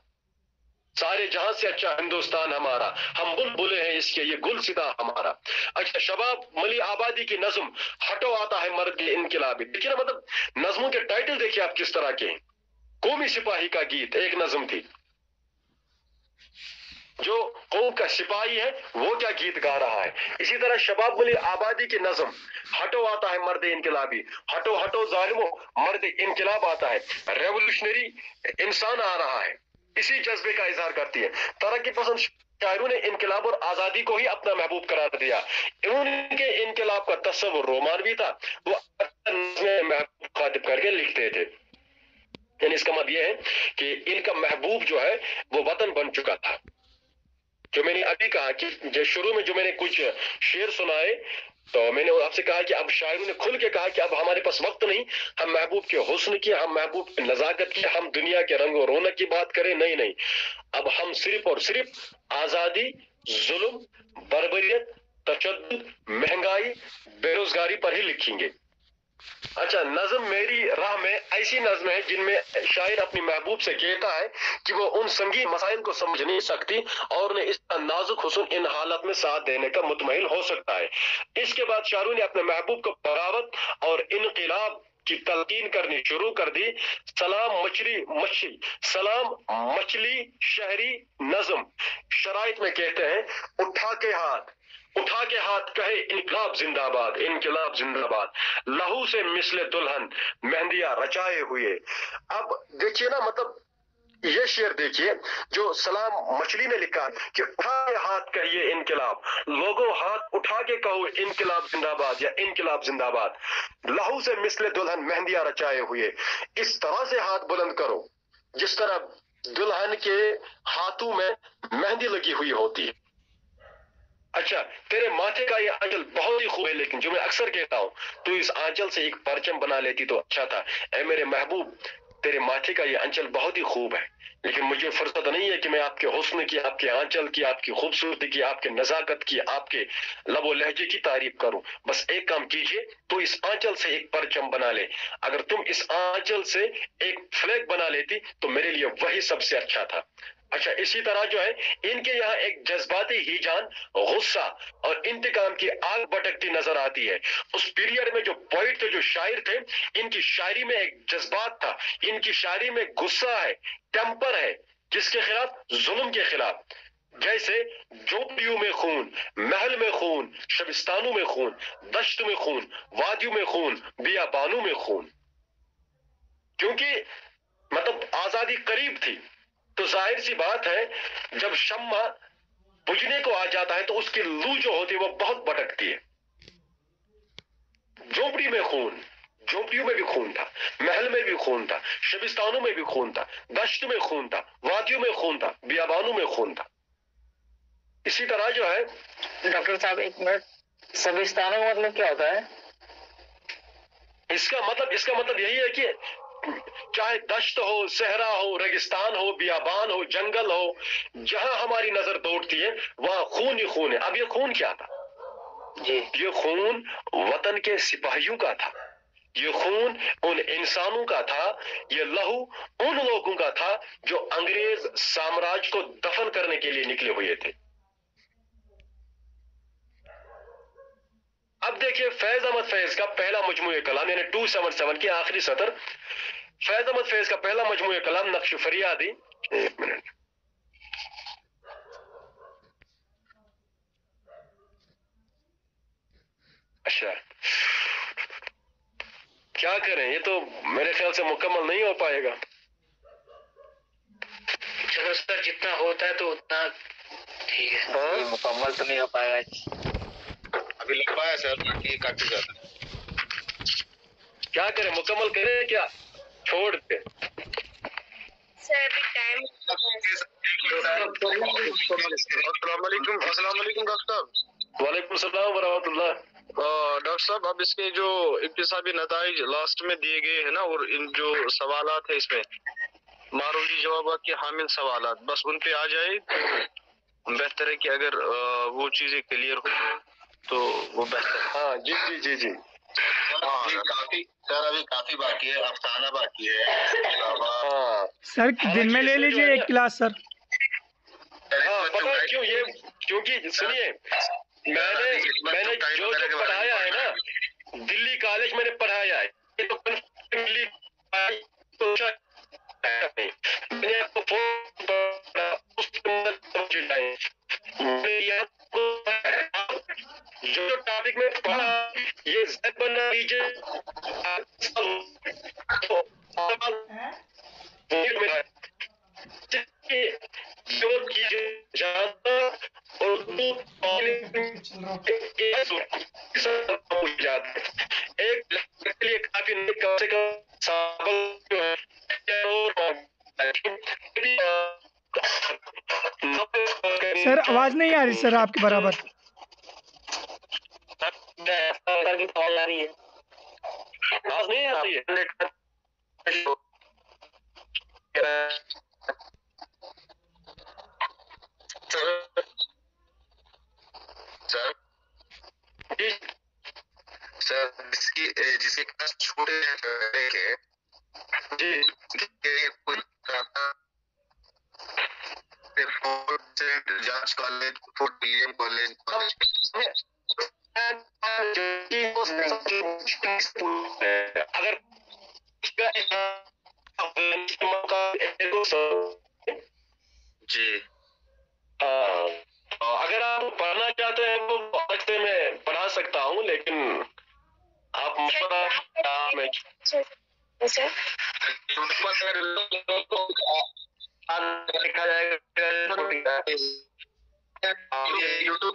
سارے جہاں سے اچھا ہندوستان ہمارا, ہم بلبلے ہیں اس کے یہ گل سدا ہمارا. اچھا, شباب ملی آبادی کی نظم ہٹو آتا ہے مرد انقلابی. دیکھیے نا, مطلب نظموں کے ٹائٹل دیکھیے آپ کس طرح کے ہیں. قومی سپاہی کا گیت ایک نظم تھی, جو قوم کا سپاہی ہے وہ کیا گیت گا رہا ہے. اسی طرح شباب ملی آبادی کی نظم ہٹو آتا ہے مرد انقلابی, ہٹو ہٹو ظالموں مرد انقلاب آتا ہے, ریولوشنری انسان آ رہا ہے, اسی جذبے کا اظہار کرتی ہے. ترقی پسند شاعروں نے انقلاب اور آزادی کو ہی اپنا محبوب قرار دیا. ان کے انقلاب کا تصور رومانوی تھا, وہ محبوب خاطب کر کے لکھتے تھے. یعنی اس کا مطلب یہ ہے کہ ان کا محبوب جو ہے وہ وطن بن چکا تھا. جو میں نے ابھی کہا کہ شروع میں جو میں نے کچھ شعر سنائے تو میں نے آپ سے کہا کہ اب شاعروں نے کھل کے کہا کہ اب ہمارے پاس وقت نہیں, ہم محبوب کے حسن کی, ہم محبوب کی نزاکت کی, ہم دنیا کے رنگ و رونق کی بات کریں, نہیں, اب ہم صرف اور صرف آزادی, ظلم, بربریت, تشدد, مہنگائی, بے روزگاری پر ہی لکھیں گے. اچھا, نظم میری راہ میں ایسی نظم ہے جن میں شاعر اپنی محبوب سے کہتا ہے کہ وہ ان سنگین مسائل کو سمجھ نہیں سکتی اور انہیں اس نازک حسن ان حالت میں ساتھ دینے کا مطمئن ہو سکتا ہے. اس کے بعد شاعروں نے اپنے محبوب کو بغاوت اور انقلاب کی تلقین کرنی شروع کر دی. سلام مچلی شہری نظم شرائط میں کہتے ہیں, اٹھا کے ہاتھ کہے انقلاب زندہ باد, انقلاب زندہ باد, لہو سے مثل دلہن مہندیاں رچائے ہوئے. اب دیکھیے نا, مطلب یہ شعر دیکھیے جو سلام مچلی نے لکھا کہ اٹھا کے ہاتھ کہیے انقلاب, لوگوں ہاتھ اٹھا کے کہو انقلاب زندہ باد یا انقلاب زندہ باد, لہو سے مثل دلہن مہندیاں رچائے ہوئے. اس طرح سے ہاتھ بلند کرو جس طرح دلہن کے ہاتھوں میں مہندی لگی ہوئی ہوتی ہے. اچھا, تیرے ماتھے کا یہ آنچل بہت ہی خوب ہے, لیکن جو میں اکثر کہتا ہوں تو اس آنچل سے ایک پرچم بنا لیتی تو اچھا تھا. اے میرے محبوب, تیرے ماتھے کا یہ آنچل بہت ہی خوب ہے, لیکن مجھے فرصت نہیں ہے کہ میں آپ کے حسن کی, آپ کے آنچل کی, آپ کی خوبصورتی کی, آپ کے نزاکت کی, آپ کے لب و لہجے کی تعریف کروں. بس ایک کام کیجئے, تو اس آنچل سے ایک پرچم بنا لے. اگر تم اس آنچل سے ایک فلیگ بنا لیتی تو میرے لیے وہی سب سے اچھا تھا. अच्छा, इसी तरह जो है इनके यहाँ एक जज्बाती हिजान, गुस्सा और इंतकाम की आग भड़कती नजर आती है। उस पीरियड में जो पोइट थे, जो शायर थे, इनकी शायरी में एक जज्बात था, इनकी शायरी में गुस्सा है, टेम्पर है, किसके खिलाफ? जुल्म के खिलाफ। जैसे झोपड़ियों में खून, महल में खून, शबिस्तानों में खून, दश्त में खून, वादियों में खून, बियाबानों में खून। क्योंकि मतलब आजादी करीब थी, तो जाहिर सी बात है जब शम्मा बुझने को आ जाता है तो उसकी लू जो होती है वो बहुत भटकती है। झोपड़ी में खून, झोपड़ियों में भी खून था, महल में भी खून था, शबिस्तानों में भी खून था, दश्त में खून था, वादियों में खून था, बियाबानों में खून था। इसी तरह जो है डॉक्टर साहब एक मिनट, शबिस्तानों का मतलब क्या होता है? इसका मतलब यही है कि चाहे दश्त हो, सहरा हो, रेगिस्तान हो, बियाबान हो, जंगल हो, जहां हमारी नजर दौड़ती है वहां खून ही खून है। अब ये खून क्या था? जी, ये खून वतन के सिपाहियों का था, ये खून उन इंसानों का था, ये लहू उन लोगों का था जो अंग्रेज साम्राज्य को दफन करने के लिए निकले हुए थे। अब देखिए फैज अहमद फैज का पहला मजमूए कलाम, यानी 277 की आखिरी सतर, फैज अहमद फैज का पहला मजमूए कलाम नक्श फरियादी। एक मिनट, अच्छा क्या करें, ये तो मेरे ख्याल से मुकम्मल नहीं हो पाएगा। चलो सर, जितना होता है तो उतना ठीक है। ये मुकम्मल तो नहीं हो पाएगा। अभी लंबा है सर, बाकी काफी ज्यादा। क्या करें, मुकम्मल करें क्या छोड़ के? सर अभी टाइम अस्सलाम वालेकुम डॉक्टर साहब। वालेकुम सलाम व रहमतुल्लाह। डॉक्टर साहब, अब इसके जो इक्तिसाबी नताइज लास्ट में दिए गए हैं ना, और इन जो सवालात है इसमें मारूफी जवाब के हामिल सवालात, बस उन पे आ जाए तो बेहतर है कि अगर वो चीजें क्लियर हो तो वो बेहतर है। हाँ जी जी जी जी। अभी काफी बाकी है, अफसाना बाकी है, इसके अलावा हाँ सर दिन में ले लीजिए एक क्लास सर। हाँ, पता है क्यों? ये क्योंकि सुनिए, मैंने जो पढ़ाया है ना, दिल्ली कॉलेज मैंने पढ़ाया है, ये तो दिल्ली मैंने आपको जो टॉपिक में पढ़ा ये बना लीजिए जो जानता एक के लिए काफी नहीं, कम से कम साबल जो है सर आवाज नहीं आ रही सर आपके बराबर। सर की कॉल आ रही है। आवाज नहीं आ रही है। सर जिसके क्लास छोटे हैं जांच कॉलेज, कॉलेज अगर जी अगर आप पढ़ना चाहते हैं तो बच्चे में पढ़ा सकता हूँ, लेकिन आप मैं सर देखा जाएगा यूट्यूब